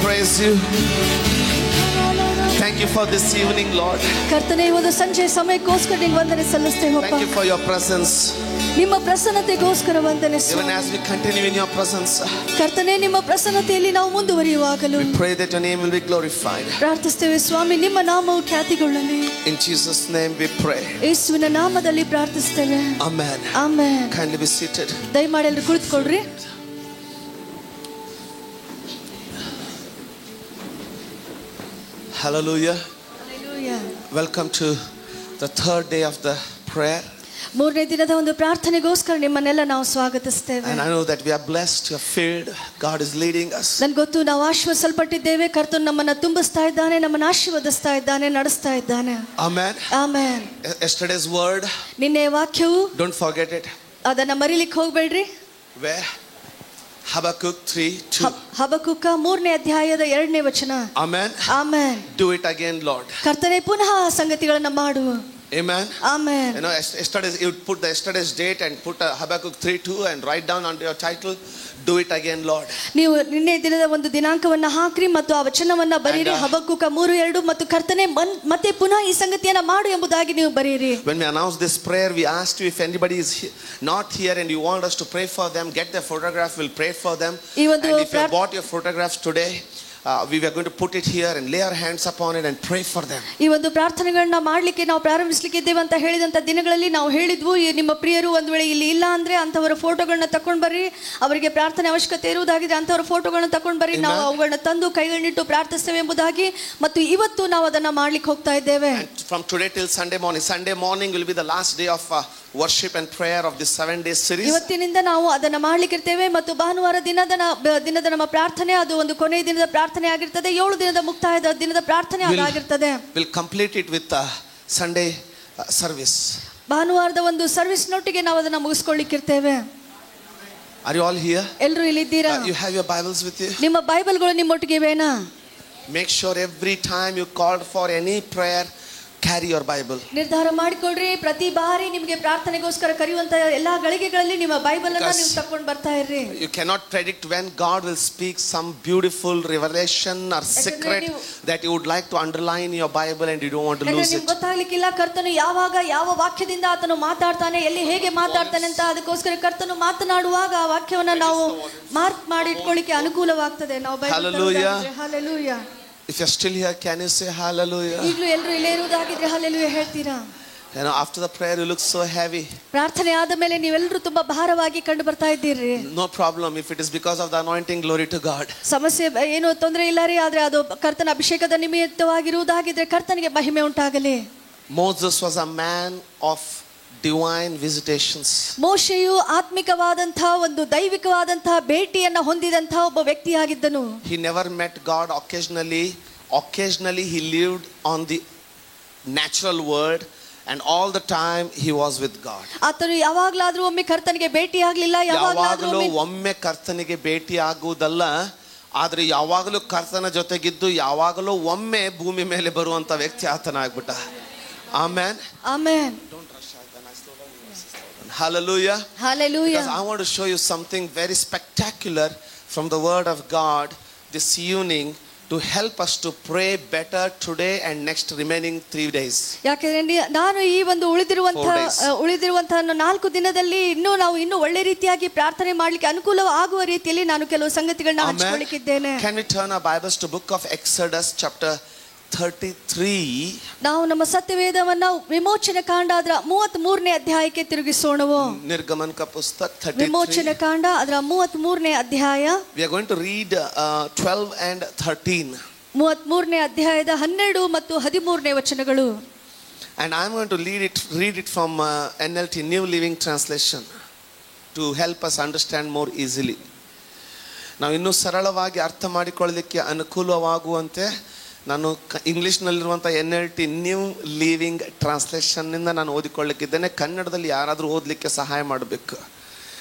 praise you. Thank you for this evening, Lord. ಕರ್ತನೇ ಈ ಒಂದು ಸಂಜೆ ಸಮಯಕ್ಕೋಸ್ಕರ ನಿಮಗೆ ವಂದನೆ ಸಲ್ಲಿಸ್ತೇವೆ ಅಪ್ಪ. Thank you for your presence. ನಿಮ್ಮ ಪ್ರಸನ್ನತೆಗೋಸ್ಕರ ವಂದನೆ. Even as we continue in your presence, ಕರ್ತನೇ ನಿಮ್ಮ ಪ್ರಸನ್ನತೆಯಲ್ಲಿ ನಾವು ಮುಂದುವರಿಯುವಾಗಲೂ we pray that your name will be glorified. ಪ್ರಾರ್ಥಿಸ್ತೇವೆ ಸ್ವಾಮಿ, ನಿಮ್ಮ ನಾಮವು ಖ್ಯಾತಿಗೊಳ್ಳಲಿ. In Jesus' name we pray. ಯೇಸುವಿನ ನಾಮದಲ್ಲಿ ಪ್ರಾರ್ಥಿಸ್ತೇವೆ. Amen. Amen. Kindly be seated. ದಯಮಾಡಿ ಎಲ್ಲರೂ ಕುಳಿತುಕೊಳ್ಳ್ರಿ. Hallelujah. Hallelujah. Welcome to the third day of the prayer. ಮೂರನೇ ದಿನದ ಒಂದು ಪ್ರಾರ್ಥನೆಗೋಸ್ಕರ ನಿಮ್ಮನ್ನೆಲ್ಲ ನಾವು ಸ್ವಾಗತಿಸ್ತೇವೆ. And I know that we are blessed, we are filled. God is leading us. ನನಗೆ ಗೊತ್ತು ನಾವು ಆಶೀರ್ವದಿಸಲ್ಪಟ್ಟಿದ್ದೇವೆ. ಕರ್ತನು ನಮ್ಮನ್ನು ತುಂಬಿಸ್ತಾ ಇದ್ದಾನೆ, ನಮ್ಮನ್ನು ಆಶೀರ್ವದಿಸ್ತಾ ಇದ್ದಾನೆ, ನಡೆಸ್ತಾ ಇದ್ದಾನೆ. Amen. ಆಮೆನ್. Yesterday's word, ನಿನ್ನೆ ವಾಕ್ಯವು, don't forget it. ಅದನ್ನ ಮರಿಲಿಕ್ಕೆ ಹೋಗಬೇಡ್ರಿ. Where? Habakkuk 3:2. ಹಬಕ್ಕೂಕ 3ನೇ ಅಧ್ಯಾಯದ 2ನೇ ವಚನ. Amen. Amen. Do it again, Lord. ಕರ್ತನೇ ಪುನಃ ಆ ಸಂಗತಿಗಳನ್ನು ಮಾಡು. Amen. Amen. You know, yesterday you would put the yesterday's date and put Habakkuk 3:2 and write down under your title, do it again, Lord. ನೀವು ನಿನ್ನೆ ದಿನದ ಒಂದು ದಿನಾಂಕವನ್ನ ಹಾಕ್ರಿ ಮತ್ತು ಆ ವಚನವನ್ನ ಬರೀರಿ. ಹಬಕ್ಕೂಕ 3:2 ಮತ್ತು ಕರ್ತನೇ ಮತ್ತೆ ಪುನಃ ಈ ಸಂಗತಿಯನ್ನ ಮಾಡು ಎಂಬುದಾಗಿ ನೀವು ಬರೀರಿ. When we announced this prayer, we asked you if anybody is not here and you want us to pray for them, get their photograph, we'll pray for them. And if you bought your photographs today, we were going to put it here and lay our hands upon it and pray for them. ಈ ಒಂದು ಪ್ರಾರ್ಥನೆಗಳನ್ನ ಮಾಡಲಿಕ್ಕೆ ನಾವು ಪ್ರಾರಂಭಿಸಲಿಕ್ಕೆ ಇದ್ದೇವೆ ಅಂತ ಹೇಳಿದಂತ ದಿನಗಳಲ್ಲಿ ನಾವು ಹೇಳಿದ್ವು, ನಿಮ್ಮ ಪ್ರಿಯರು ಒಂದು ವೇಳೆ ಇಲ್ಲಿ ಇಲ್ಲ ಅಂದ್ರೆ ಅಂತವರ ಫೋಟೋಗಳನ್ನ ತಕೊಂಡು ಬರ್ರಿ, ಅವರಿಗೆ ಪ್ರಾರ್ಥನೆ ಅವಶ್ಯಕತೆ ಇರುವುದಾಗಿದೆ ಅಂತವರ ಫೋಟೋಗಳನ್ನ ತಕೊಂಡು ಬರ್ರಿ, ನಾವು ಅವುಗಳನ್ನ ತಂದು ಕೈಗಳನ್ನಿಟ್ಟು ಪ್ರಾರ್ಥಿಸ್ತೇವೆ ಎಂಬುದಾಗಿ. ಮತ್ತು ಇವತ್ತು ನಾವು ಅದನ್ನ ಮಾಡ್ಲಿಕ್ಕೆ ಹೋಗ್ತಾ ಇದ್ದೇವೆ. From today till Sunday morning will be the last day of worship and prayer of this 7-day series. ಇವತ್ತಿನಿಂದ ನಾವು ಅದನ್ನ ಮಾಡ್ಲಿಕ್ಕೆ ಇರ್ತೇವೆ ಮತ್ತು ಭಾನುವಾರ ದಿನದ ನಮ್ಮ ಪ್ರಾರ್ಥನೆ ಅದು ಒಂದು ಕೊನೆಯ ದಿನದ ಪ್ರಾರ್ಥನೆ ಆಗಿರ್ತದೆ. 7 ದಿನದ ಮುಕ್ತಾಯದ ದಿನದ ಪ್ರಾರ್ಥನೆ ಆಗಿರ್ತದೆ. We'll complete it with Sunday service. ಭಾನುವಾರದ ಒಂದು ಸರ್ವಿಸ್ ನೊಟ್ಟಿಗೆ ನಾವು ಅದನ್ನ ಮುಗಿಸ್ಕೊಳ್ಳಿಕ್ಕೆ ಇರ್ತೇವೆ. Are you all here? ಎಲ್ಲರೂ ಇಲ್ಲಿದ್ದೀರಾ? You have your Bibles with you? ನಿಮ್ಮ ಬೈಬಲ್ಗಳು ನಿಮ್ಮೊಟ್ಟಿಗೆ ಇವೆನಾ? Make sure every time you called for any prayer, carry your Bible. ನಿರ್ಧಾರ ಮಾಡಿಕೊಳ್ಳ್ರಿ, ಪ್ರತಿ ಬಾರಿ ನಿಮಗೆ ಪ್ರಾರ್ಥನೆಗೋಸ್ಕರ ಕರೆಯುವಂತ ಎಲ್ಲಾ ಗಳಿಗೆಗಳಲ್ಲಿ ನಿಮ್ಮ ಬೈಬಲ್ ಅನ್ನು ನೀವು ತಕೊಂಡು ಬರ್ತಾ ಇರ್ರಿ. You cannot predict when God will speak some beautiful revelation or secret that you would like to underline in your Bible and you don't want to lose it. ನಿಮಗೆ ಗೊತ್ತಾಗ್ಲಿಕ್ಕಿಲ್ಲ ಕರ್ತನು ಯಾವಾಗ ಯಾವ ವಾಕ್ಯದಿಂದ ಆತನು ಮಾತಾಡ್ತಾನೆ, ಎಲ್ಲಿ ಹೇಗೆ ಮಾತಾಡ್ತಾನೆ ಅಂತ. ಅದಕ್ಕೋಸ್ಕರ ಕರ್ತನು ಮಾತನಾಡುವಾಗ ಆ ವಾಕ್ಯವನ್ನ ನಾವು ಮಾರ್ಕ್ ಮಾಡಿ ಇಟ್ಕೊಳ್ಳಿಕ್ಕೆ ಅನುಕೂಲವಾಗ್ತದೆ. ನಾವು hallelujah. If you're still here, can you say hallelujah? ಈಗಲೂ ಎಲ್ಲರೂ ಇಲ್ಲೇ ಇರುವುದಾಗಿದ್ರೆ ಹಲ್ಲೆಲೂಯಾ ಹೇಳ್ತೀರಾ? You know, after the prayer you look so heavy. ಪ್ರಾರ್ಥನೆ ಆದ ಮೇಲೆ ನೀವೆಲ್ಲರೂ ತುಂಬಾ ಭಾರವಾಗಿ ಕಂಡು ಬರ್ತಾ ಇದ್ದೀರಿ. No problem if it is because of the anointing. Glory to God. ಸಮಸ್ಯೆ ಏನು ತೊಂದರೆ ಇಲ್ಲ ರೀ, ಆದ್ರೆ ಅದು ಕರ್ತನ ಅಭಿಷೇಕದ ನಿಮಿತ್ತವಾಗಿರುವುದಾಗಿದ್ರೆ ಕರ್ತನಿಗೆ ಮಹಿಮೆ ಉಂಟಾಗಲಿ. Moses was a man of divine visitations. ಮೋಶೆಯು ಆತ್ಮಿಕವಾದಂತಹ ಒಂದು ದೈವಿಕವಾದಂತಹ ಭೇಟಿಯನ್ನ ಹೊಂದಿದಂತಹ ಒಬ್ಬ ವ್ಯಕ್ತಿಯಾಗಿದ್ದನು. He never met God occasionally he lived on the natural world and all the time he was with God. ಆತನು ಯಾವಾಗಲಾದರೂ ಒಮ್ಮೆ ಕರ್ತನಿಗೆ ಭೇಟಿ ಆಗಲಿಲ್ಲ, ಯಾವಾಗಲೂ ಒಮ್ಮೆ ಕರ್ತನಿಗೆ ಭೇಟಿ ಆಗುವುದಲ್ಲ, ಆದ್ರೆ ಯಾವಾಗಲೂ ಕರ್ತನ ಜೊತೆಗಿದ್ದು ಯಾವಾಗಲೂ ಒಮ್ಮೆ ಭೂಮಿ ಮೇಲೆ ಬರುವಂತ ವ್ಯಕ್ತಿ ಆತನಾಗ್ಬಿಟ್ಟ. Amen. Amen. Hallelujah. Hallelujah. Because I want to show you something very spectacular from the word of God this evening to help us to pray better today and next remaining 3 days. ಯಾಕೆಂದ್ರೆ ನಾನು ಈ ಒಂದು ಉಳಿದಿರುವಂತಹ 4 ದಿನದಲ್ಲಿ ಇನ್ನೂ ಒಳ್ಳೆ ರೀತಿಯಾಗಿ ಪ್ರಾರ್ಥನೆ ಮಾಡಲಿಕ್ಕೆ ಅನುಕೂಲ ಆಗುವ ರೀತಿಯಲ್ಲಿ ನಾನು ಕೆಲವು ಸಂಗತಿಗಳನ್ನು ಹಂಚಿಕೊಳ್ಳಿಕ್ಕಿದ್ದೇನೆ. Can we turn our Bibles to book of Exodus chapter 33? ನಾವು ನಮ್ಮ ಸತ್ಯವೇದವನ್ನ ವಿಮೋಚನೆ ಕಾಂಡ ಅದರ 33ನೇ ಅಧ್ಯಾಯಕ್ಕೆ ತಿರುಗಿಸೋಣವು. ನಿರ್ಗಮನ ಪುಸ್ತಕ 33 ವಿಮೋಚನೆ ಕಾಂಡ ಅದರ 33ನೇ ಅಧ್ಯಾಯ. We are going to read 12 and 13. 33ನೇ ಅಧ್ಯಾಯದ 12 ಮತ್ತು 13ನೇ ವಚನಗಳು. And I am going to read it from NLT New Living Translation to help us understand more easily. ನಾವು ಇನ್ನೂ ಸರಳವಾಗಿ ಅರ್ಥ ಮಾಡಿಕೊಳ್ಳಲಿಕ್ಕೆ ಅನುಕೂಲವಾಗುವಂತೆ ನಾನು ಇಂಗ್ಲಿಷ್ನಲ್ಲಿರುವಂಥ NLT ನ್ಯೂ ಲಿವಿಂಗ್ ಟ್ರಾನ್ಸ್ಲೇಷನ್ನಿಂದ ನಾನು ಓದಿಕೊಳ್ಳಲಿಕ್ಕಿದ್ದೇನೆ. ಕನ್ನಡದಲ್ಲಿ ಯಾರಾದರೂ ಓದಲಿಕ್ಕೆ ಸಹಾಯ ಮಾಡಬೇಕು.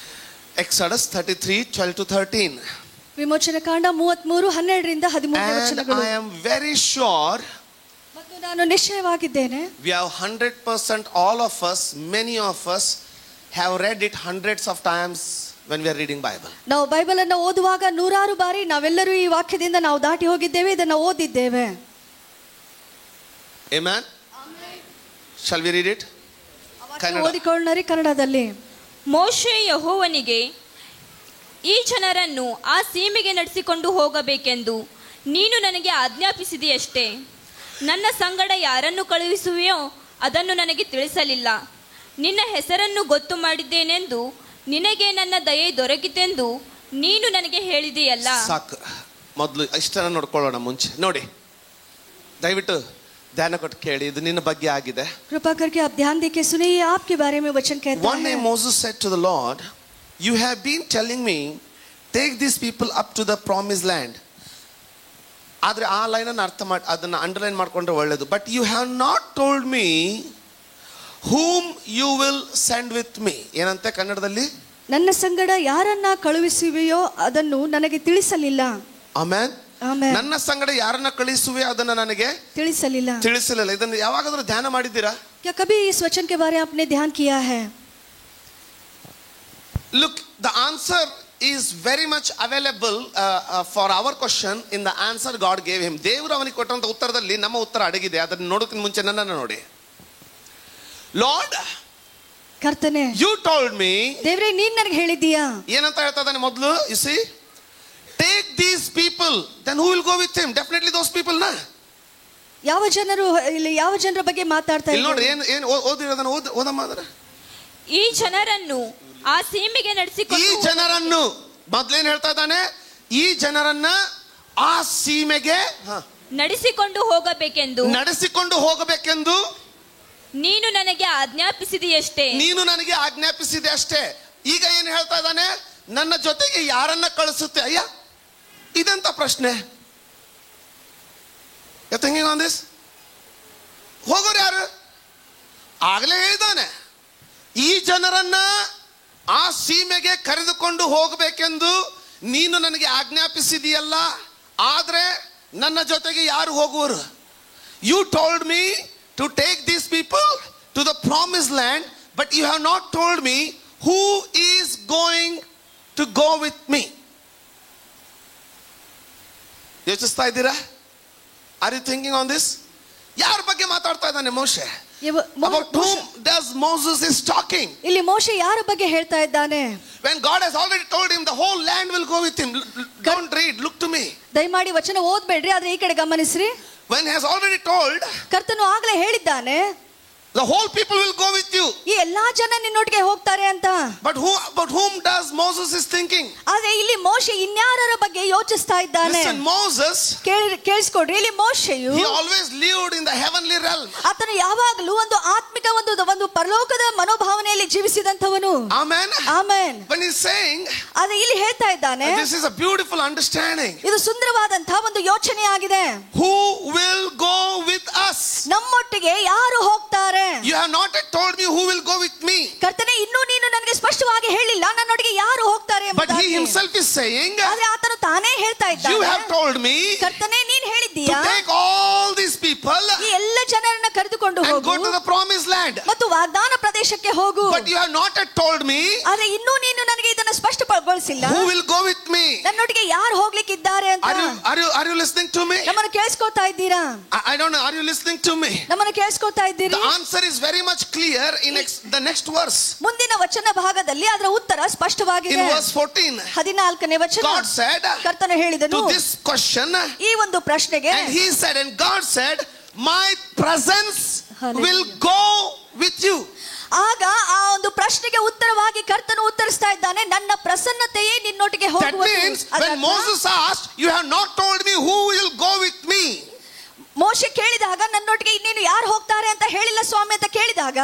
Exodus 33 12 to 13. ವಿಮೋಚನೆ ಕಾಂಡ 33 12ರಿಂದ 13 ವಚನಗಳು. I am very sure, ಮತ್ತು ನಾನು ನಿಶ್ಚಯವಾಗಿದ್ದೇನೆ, we have 100% all of us, many of us have read it hundreds of times, when we are reading Bible. ನಾವು ಬೈಬಲ್ ಅನ್ನು ಓದುವಾಗ ನೂರಾರು ಬಾರಿ ನಾವೆಲ್ಲರೂ ಈ ವಾಕ್ಯದಿಂದ ನಾವು ದಾಟಿ ಹೋಗಿದ್ದೇವೆ, ಇದನ್ನು ಓದಿದ್ದೇವೆ. Amen. Shall we read it? ಓದಿಕೊಳ್ಳೋಣ ಕನ್ನಡದಲ್ಲಿ. ಮೋಶೆ ಯೆಹೋವನಿಗೆ, ಈ ಜನರನ್ನು ಆ ಸೀಮೆಗೆ ನಡೆಸಿಕೊಂಡು ಹೋಗಬೇಕೆಂದು ನೀನು ನನಗೆ ಆಜ್ಞಾಪಿಸಿದೆಯಷ್ಟೇ. ನನ್ನ ಸಂಗಡ ಯಾರನ್ನು ಕಳುಹಿಸುವೆಯೋ ಅದನ್ನು ನನಗೆ ತಿಳಿಸಲಿಲ್ಲ. ನಿನ್ನ ಹೆಸರನ್ನು ಗೊತ್ತು ಮಾಡಿದ್ದೇನೆಂದು, ನಿನಗೆ ನನ್ನ ದಯೆ ದೊರಕಿತೆಂದು ನೀನು ನನಗೆ ಹೇಳಿದೆಯಲ್ಲ. ಸಾಕು, ಮೊದಲು ಇಷ್ಟನ್ನು ನೋಡ್ಕೊಳ್ಳೋಣ. ಮುಂಚೆ ನೋಡಿ, ದಯವಿಟ್ಟು ಧ್ಯಾನ ಕೊಟ್ಟು ಕೇಳಿ, ಇದು ನಿನ್ನ ಬಗ್ಗೆ ಆಗಿದೆ. कृपा करके आप ध्यान देके सुनिए, ये आपके बारे में वचन कहता है. One day Moses said to the Lord, you have been telling me take these people up to the promised land. ಆದರೆ ಆ ಲೈನ್ ಅನ್ನು ಅರ್ಥ ಮಾಡಿ ಅದನ್ನು ಅಂಡರ್ಲೈನ್ ಮಾಡ್ಕೊಂಡ್ರೆ ಒಳ್ಳೇದು. But you have not told me whom you will send with me. ಏನಂತೆ ಕನ್ನಡದಲ್ಲಿ? ನನ್ನ ಸಂಗಡ ಯಾರನ್ನ ಕಳುಹಿಸುವೆಯೋ ಅದನ್ನು ನನಗೆ ತಿಳಿಸಲಿಲ್ಲ. ಆಮೆನ್. ಆಮೆನ್. ನನ್ನ ಸಂಗಡ ಯಾರನ್ನ ಕಳುಹಿಸುವೆ ಅದನ್ನು ನನಗೆ ತಿಳಿಸಲಿಲ್ಲ. ಇದನ್ನು ಯಾವಾಗಾದ್ರೂ ಧ್ಯಾನ ಮಾಡಿದ್ದೀರಾ? क्या कभी इस वचन के बारे में आपने ध्यान किया है? Look, the answer is very much available for our question in the answer God gave him. ದೇವರು ಅವನಿಗೆ ಕೊಟ್ಟಂತ ಉತ್ತರದಲ್ಲಿ ನಮ್ಮ ಉತ್ತರ ಅಡಗಿದೆ. ಅದನ್ನು ನೋಡೋಕ್ಕಿಂತ ಮುಂಚೆ ನನ್ನನ್ನು ನೋಡಿ. Lord, ಕರ್ತನೆ, you told me, ದೇವರೇ ನೀನು ನನಗೆ ಹೇಳಿದ್ದೀಯಾ. ಏನಂತ ಹೇಳ್ತಾ ಇದ್ದಾನೆ ಮೊದಲು? You see, take these people, then who will go with him? Definitely those people, na? ಯಾವ ಜನರು ಇಲ್ಲಿ ಯಾವ ಜನರ ಬಗ್ಗೆ ಮಾತಾಡ್ತಾ ಇದ್ದಾರೆ? ನೋಡಿ, ಏನು ಓದಿರೋದನ್ನ ಓದಮ್ಮ ಅದರ. ಈ ಜನರನ್ನು ಆ ಸೀಮೆಗೆ ನಡೆಸಿಕೊಂಡು, ಈ ಜನರನ್ನು ಮೊದಲೇನು ಹೇಳ್ತಾ ಇದ್ದಾನೆ? ಈ ಜನರನ್ನ ಆ ಸೀಮೆಗೆ ನಡೆಸಿಕೊಂಡು ಹೋಗಬೇಕೆಂದು ನೀನು ನನಗೆ ಆಜ್ಞಾಪಿಸಿದೆಯಷ್ಟೇ. ಈಗ ಏನು ಹೇಳ್ತಾ ಇದ್ದಾನೆ? ನನ್ನ ಜೊತೆಗೆ ಯಾರನ್ನ ಕಳಿಸುತ್ತೆ? ಅಯ್ಯ, ಇದಂತ ಪ್ರಶ್ನೆ. Thinking on this. ಹೋಗೋರು ಯಾರು? ಆಗಲೇ ಹೇಳಿದಾನೆ, ಈ ಜನರನ್ನ ಆ ಸೀಮೆಗೆ ಕರೆದುಕೊಂಡು ಹೋಗಬೇಕೆಂದು ನೀನು ನನಗೆ ಆಜ್ಞಾಪಿಸಿದೆಯಲ್ಲ, ಆದ್ರೆ ನನ್ನ ಜೊತೆಗೆ ಯಾರು ಹೋಗುವರು? You told me to take these people to the promised land, but you have not told me who is going to go with me. ಯೋಚಿಸ್ತಾ ಇದ್ದೀರಾ? Are you thinking on this? ಯಾರ ಬಗ್ಗೆ ಮಾತಾಡ್ತಾ ಇದ್ದಾನೆ ಮೋಶೆ? About whom does Moses is talking? ಇಲ್ಲಿ ಮೋಶೆ ಯಾರ ಬಗ್ಗೆ ಹೇಳ್ತಾ ಇದ್ದಾನೆ? When God has already told him the whole land will go with him. Don't read, look to me. ದಯಮಾಡಿ ವಚನ ಓದಬೇಡ್ರಿ, ಆದ್ರೆ ಈ ಕಡೆ ಗಮನಿಸ್ರಿ. When he has already told, ಕರ್ತನು ಆಗಲೇ ಹೇಳಿದ್ದಾನೆ, the whole people will go with you. ಈ ಎಲ್ಲಾ ಜನ ನಿನ್ನೊಟ್ಟಿಗೆ ಹೋಗ್ತಾರೆ ಅಂತ. But whom does Moses is thinking? ಆದ್ರೆ ಇಲ್ಲಿ ಮೋಶೆ ಇನ್ಯಾರರ ಬಗ್ಗೆ ಯೋಚಿಸ್ತಾ ಇದ್ದಾನೆ? Listen, Moses, ಕೇಳಿಸ್ಕೊಡ್ರಿ, ಇಲ್ಲಿ ಮೋಶೆಯು he always lived in the heavenly realm. ಆತನು ಯಾವಾಗಲೂ ಒಂದು ಆತ್ಮಿಕ ಒಂದು ಪರಲೋಕದ ಮನೋಭಾವನೆಯಲ್ಲಿ ಜೀವಿಸಿದಂತವನು. Amen. Amen. When he's saying, ಆದ್ರೆ ಇಲ್ಲಿ ಹೇಳ್ತಾ ಇದ್ದಾನೆ, this is a beautiful understanding. ಇದು ಸುಂದರವಾದಂತಹ ಒಂದು ಯೋಚನೆ ಆಗಿದೆ. Who will go with us? ನಮ್ಮೊಟ್ಟಿಗೆ ಯಾರು ಹೋಗ್ತಾರೆ? You have not yet told me who will go with me. ಕರ್ತನೇ, ಇನ್ನೂ ನೀನು ನನಗೆ ಸ್ಪಷ್ಟವಾಗಿ ಹೇಳಿಲ್ಲ ನನ್ನೊಟ್ಟಿಗೆ ಯಾರು ಹೋಗ್ತಾರೆ ಎಂಬುದಾಗಿ. But he himself is saying, ಆದ್ರೆ ಆತನು ತಾನೇ ಹೇಳ್ತಾ ಇದ್ದಾನೆ, you have told me, ಕರ್ತನೇ ನೀನು ಹೇಳಿದ್ದೀಯಾ, to take all these people ಈ ಎಲ್ಲ ಜನರನ್ನ ಕರೆದುಕೊಂಡು ಹೋಗು and go to the promised land. ಮತ್ತು ವಾಗ್ದಾನ ಪ್ರದೇಶಕ್ಕೆ ಹೋಗು. But you have not yet told me, ಆದ್ರೆ ಇನ್ನೂ ನೀನು ನನಗೆ ಇದನ್ನು ಸ್ಪಷ್ಟಪಡಿಸಿಲ್ಲ, who will go with me? ನನ್ನೊಟ್ಟಿಗೆ ಯಾರು ಹೋಗ್ಲಿಕ್ಕಿದ್ದಾರೆ ಅಂತ. Are you listening to me? ನಮ್ಮನ್ನು ಕೇಳಿಸ್ಕೊತಾ ಇದ್ದೀರಾ? I don't know. Are you listening to me? ನಮ್ಮನ್ನು ಕೇಳಿಸ್ಕೊತಾ ಇದ್ದೀರಿ? The answer is very much clear in the next verse. ಮುಂದಿನ ವಚನ ಭಾಗದಲ್ಲಿ ಅದರ ಉತ್ತರ ಸ್ಪಷ್ಟವಾಗಿದೆ. In verse 14, 14ನೇ ವಚನ, God said, ಕರ್ತನು ಹೇಳಿದನು, to this question, ಈ ಒಂದು ಪ್ರಶ್ನೆಗೆ, and he said, and God said, my presence will go with you. ಆಗ ಆ ಒಂದು ಪ್ರಶ್ನೆಗೆ ಉತ್ತರವಾಗಿ ಕರ್ತನು ಉತ್ತರಿಸ್ತಾ ಇದ್ದಾನೆ, ನನ್ನ ಪ್ರಸನ್ನತೆಯೇ ನಿನ್ನೊಟ್ಟಿಗೆ ಹೋಗುವುದು. That means when Moses asked, you have not told me who will go with me. ಮೋಶೆ ಕೇಳಿದಾಗ ನನ್ನೊಟ್ಟಿಗೆ ಇನ್ನೇನು ಯಾರು ಹೋಗ್ತಾರೆ ಅಂತ ಹೇಳಿಲ್ಲ ಸ್ವಾಮಿ ಅಂತ ಕೇಳಿದಾಗ,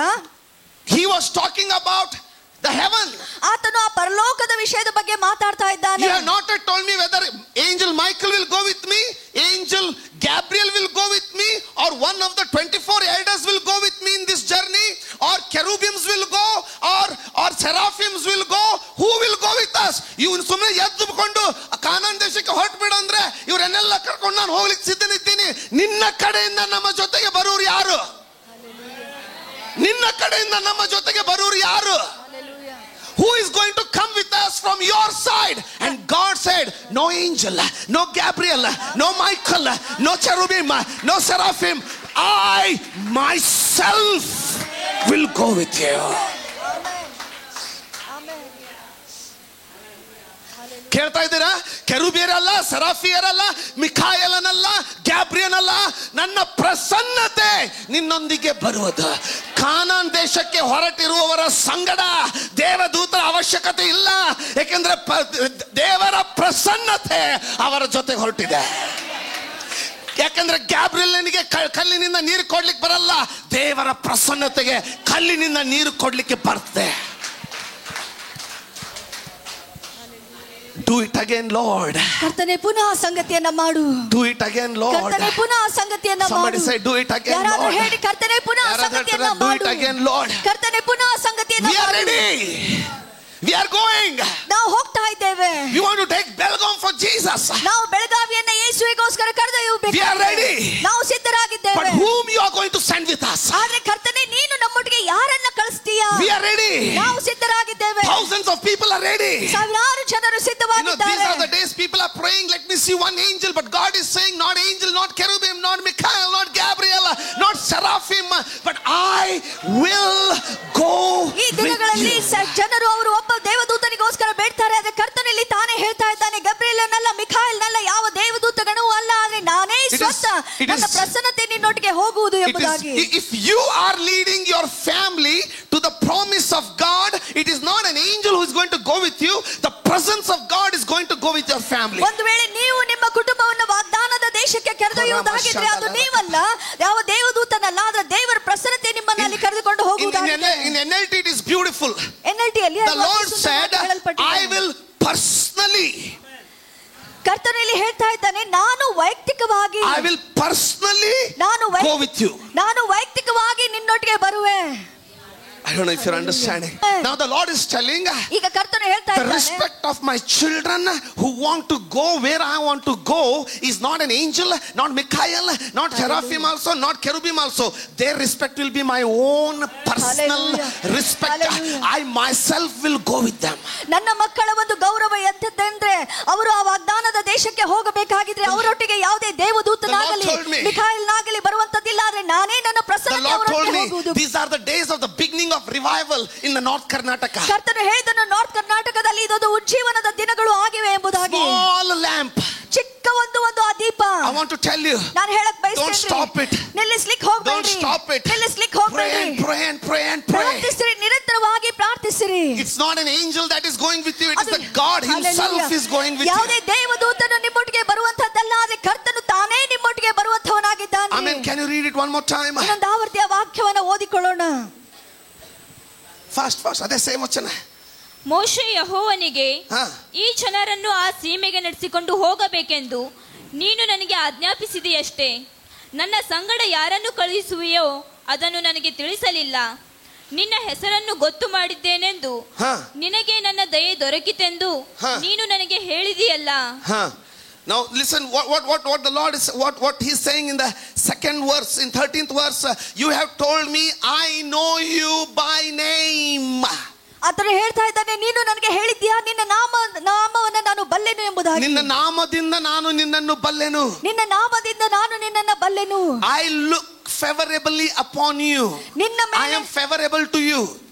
he was talking about the heaven. ಆತನು ಆ ಪರಲೋಕದ ವಿಷಯದ ಬಗ್ಗೆ ಮಾತಾಡ್ತಾ ಇದ್ದಾನೆ. You have not yet told me whether angel Michael will go with me, angel Gabriel will go with me, or one of the 24 elders will go with me in this journey, or cherubims will go, or seraphims will go. Who will go with us? ಇವನು ಸುಮ್ಮನೆ ಎದ್ದುಕೊಂಡು ಕಾನಾನ್ ದೇಶಕ್ಕೆ ಹೊರಟುಬಿಡು ಅಂದ್ರೆ ಇವರನ್ನೆಲ್ಲ ಕರ್ಕೊಂಡು ನಾನು ಹೋಗ್ಲಿಕ್ಕೆ ಸಿದ್ಧನಿದ್ದೀನಿ. ನಿನ್ನ ಕಡೆಯಿಂದ ನಮ್ಮ ಜೊತೆಗೆ ಬರೋರು ಯಾರು? ನಿನ್ನ ಕಡೆಯಿಂದ ನಮ್ಮ ಜೊತೆಗೆ ಬರೋರು ಯಾರು? who is going to come with us from your side? And God said, no angel, no Gabriel, no Michael, no cherubim, no seraphim. I myself will go with you. ಕೇಳ್ತಾ ಇದ್ದೀರಾ? ಕೆರೂಬಿಯರಲ್ಲ, ಸೆರಾಫಿಯರಲ್ಲ, ಮಿಖಾಯಲನಲ್ಲ, ಗ್ಯಾಬ್ರಿಯನಲ್ಲ, ನನ್ನ ಪ್ರಸನ್ನತೆ ನಿನ್ನೊಂದಿಗೆ ಬರುವುದು. ಕಾನಾನ್ ದೇಶಕ್ಕೆ ಹೊರಟಿರುವವರ ಸಂಗಡ ದೇವದೂತರ ಅವಶ್ಯಕತೆ ಇಲ್ಲ, ಯಾಕೆಂದ್ರೆ ದೇವರ ಪ್ರಸನ್ನತೆ ಅವರ ಜೊತೆ ಹೊರಟಿದೆ. ಯಾಕಂದ್ರೆ ಗ್ಯಾಬ್ರಿಯಲ್ನಿಗೆ ಕಲ್ಲಿನಿಂದ ನೀರು ಕೊಡ್ಲಿಕ್ಕೆ ಬರಲ್ಲ, ದೇವರ ಪ್ರಸನ್ನತೆಗೆ ಕಲ್ಲಿನಿಂದ ನೀರು ಕೊಡ್ಲಿಕ್ಕೆ ಬರ್ತದೆ. Do it again, Lord. ಕರ್ತನೇ ಪುನಃ ಸಂಗತಿಯನ್ನ ಮಾಡು. Do it again, Lord. ಕರ್ತನೇ ಪುನಃ ಸಂಗತಿಯನ್ನ ಮಾಡು. Somebody say, do it again, Lord. ಯಾರಾದರೂ ಹೇಳಿ, ಕರ್ತನೇ ಪುನಃ ಸಂಗತಿಯನ್ನ ಮಾಡು. Do it again, Lord. ಕರ್ತನೇ ಪುನಃ ಸಂಗತಿಯನ್ನ ಮಾಡು. We are ready. We are going. ನಾವು ಹೋಗ್ತಾ ಇದ್ದೇವೆ. We want to take Belgaum for Jesus. ನಾವು ಬೆಳಗಾವಿಯನ್ನ ಯೇಸುವಿಗೋಸ್ಕರ ಕರೆದೊಯ್ಯಬೇಕು. We are ready. ನಾವು ಸಿದ್ಧರಾಗಿದ್ದೇವೆ. But whom you are going to send with us? ಆದರೆ ಕರ್ತನೇ ನೀನು ನಮ್ಮೊಟ್ಟಿಗೆ ಯಾರನ್ನ ಕಳಿಸ್ತೀಯಾ? We are ready. ನಾವು ಸಿದ್ಧರಾಗಿದ್ದೇವೆ. Thousands of people are ready. ಸಾವಿರಾರು ಜನರು ಸಿದ್ಧವಾಗಿದ್ದಾರೆ. These are the days people are praying, let me see one angel, but God is saying, not angel, not cherubim, not Michael, not Gabriel, not seraphim, but I will go ಈ with ದಿನಗಳಲ್ಲಿ you. ಜನರು ಅವರು ಒಬ್ಬ ದೇವದೂತನಿಗೋಸ್ಕರ ಬೇಡ್ತಾರೆ. ಆದರೆ ಕರ್ತನಲ್ಲಿ ತಾನೇ ಹೇಳ್ತಾ ಇದ್ದಾನೆ, ಗಬ್ರಿಯೇಲನಲ್ಲ, ಮಿಖಾಯಲ್ನಲ್ಲ, ಯಾವ ದೇವದೂತಗಣೂ ಅಲ್ಲ, ಆದರೆ ನಾನೇ ಸ್ವತಃ ನನ್ನ ಪ್ರಸನ್ನತೆ ನಿನ್ನೊಟ್ಟಿಗೆ ಹೋಗುವುದು ಎಂಬುದಾಗಿ. If you are leading your family to the promise of God, it is not an angel who is going to go with you, the presence of God is going to go with your family. ಒಂದು ವೇಳೆ ನೀವು ನಿಮ್ಮ ಕುಟುಂಬವನ್ನು ವಾಗ್ದಾನದ ದೇಶಕ್ಕೆ ಕರೆದೊಯ್ಯುವುದಾಗಿದ್ರೆ ಅದು ನೀವಲ್ಲ, ಯಾವ ದೇವದೂತನಲ್ಲ, ಆದರೆ ದೇವರ ಪ್ರಸನ್ನತೆ ನಿಮ್ಮನ್ನು ಅಲ್ಲಿ ಕರೆದುಕೊಂಡು ಹೋಗುವುದಾಗಿದೆ. In NLT it is beautiful. NLT ಅಲ್ಲಿ The Lord said, I will personally, ಕರ್ತನಲ್ಲಿ ಹೇಳ್ತಾ ಇದ್ದಾನೆ, ನಾನು ವೈಯಕ್ತಿಕವಾಗಿ, I will personally go with you. ನಾನು ವೈಯಕ್ತಿಕವಾಗಿ ನಿನ್ನೊಟ್ಟಿಗೆ ಬರುವೆ. I don't know if you're understanding. Now the Lord is telling, ಈಗ ಕರ್ತನು ಹೇಳ್ತಾ the ಇದ್ದಾನೆ, respect of my children who want to go where I want to go is not an angel, not Michael, not seraphim also, not cherubim also. Their respect will be my own personal respect. I myself will go with them. ನನ್ನ ಮಕ್ಕಳ ಒಂದು ಗೌರವ ಎಂತಂದ್ರೆ, ಅವರು ಆ ವಾಗ್ದಾನದ ದೇಶಕ್ಕೆ ಹೋಗಬೇಕಾಗಿದ್ರೆ ಅವರೊಟ್ಟಿಗೆ ಯಾವುದೇ ದೇವದೂತನಾಗಲಿ ಮಿಖಾಯಲ್ನಾಗಲಿ ಬರುವಂತದ್ದಿಲ್ಲ, ಆದ್ರೆ ನಾನೇ ನನ್ನ ಪ್ರಸನ್ನತೆ ಅವರೊಟ್ಟಿಗೆ ಹೋಗುವುದು. These are the days of the beginning of revival in the North Karnataka. ಕರ್ತನು ಹೇಳಿದನು, ನಾರ್ತ್ ಕರ್ನಾಟಕದಲ್ಲಿ ಇದೊಂದು ಉಜ್ಜೀವನದ ದಿನಗಳು ಆಗಿವೆ ಎಂಬುದಾಗಿ. Small lamp. ಚಿಕ್ಕ ಒಂದು ದೀಪ. I want to tell you, ನಾನು ಹೇಳಕ್ ಬಯಸ್ತೇನೆ, don't stop it. ನಿಲ್ಲಿಸ್ಲಿಕ್ಕೆ ಹೋಗಬೇಡಿ. Don't stop it. ನಿಲ್ಲಿಸ್ಲಿಕ್ಕೆ ಹೋಗಬೇಡಿ. Pray and pray and pray. ಪ್ರಾರ್ಥಿಸಿರಿ, ನಿರಂತರವಾಗಿ ಪ್ರಾರ್ಥಿಸಿರಿ. It's not an angel that is going with you, it is the God himself is going with you. ಯಾವುದೇ ದೇವದೂತನು ನಿಮ್ಮೊಟ್ಟಿಗೆ ಬರುವಂತದ್ದಲ್ಲ, ಆದರೆ ಕರ್ತನು ತಾನೇ ನಿಮ್ಮೊಟ್ಟಿಗೆ ಬರುವಂತವನಾಗಿದ್ದಾನೆ. Amen. Can you read it one more time? ಇನ್ನೊಂದು ಆವರ್ತಿ ಆ ವಾಕ್ಯವನ್ನು ಓದಿಕೊಳ್ಳೋಣ. Fast ಅದೇ ಸೇಮ್ ವಚನ. ಮೋಶೆ ಯೆಹೋವನಿಗೆ, ಈ ಜನರನ್ನು ಆ ಸೀಮೆಗೆ ನಡೆಸಿಕೊಂಡು ಹೋಗಬೇಕೆಂದು ನೀನು ನನಗೆ ಆಜ್ಞಾಪಿಸಿದೆಯಷ್ಟೇ. ನನ್ನ ಸಂಗಡ ಯಾರನ್ನು ಕಳುಹಿಸುವೆಯೋ ಅದನ್ನು ನನಗೆ ತಿಳಿಸಲಿಲ್ಲ. ನಿನ್ನ ಹೆಸರನ್ನು ಗೊತ್ತು ಮಾಡಿದ್ದೇನೆಂದು, ನಿನಗೆ ನನ್ನ ದಯೆ ದೊರಕಿತೆಂದು ನೀನು ನನಗೆ ಹೇಳಿದೆಯಲ್ಲ. Now listen what the Lord is what he's saying in the second verse, in 13th verse. You have told me I know you by name. ಆತನು ಹೇಳ್ತಾ ಇದ್ದಾನೆ, ನೀನು ನನಗೆ ಹೇಳಿದ್ಯಾ, ನಿನ್ನ ನಾಮವನ್ನು ನಾನು ಬಲ್ಲೆನು ಎಂಬುದಾಗಿ. ನಿನ್ನ ನಾಮದಿಂದ ನಾನು ನಿನ್ನನ್ನು ಬಲ್ಲೆನು. ನಿನ್ನ ನಾಮದಿಂದ ನಾನು ನಿನ್ನನ್ನು ಬಲ್ಲೆನು. I look favorably upon you. ನಿನ್ನ ಮೇಲೆ I am favorable to you.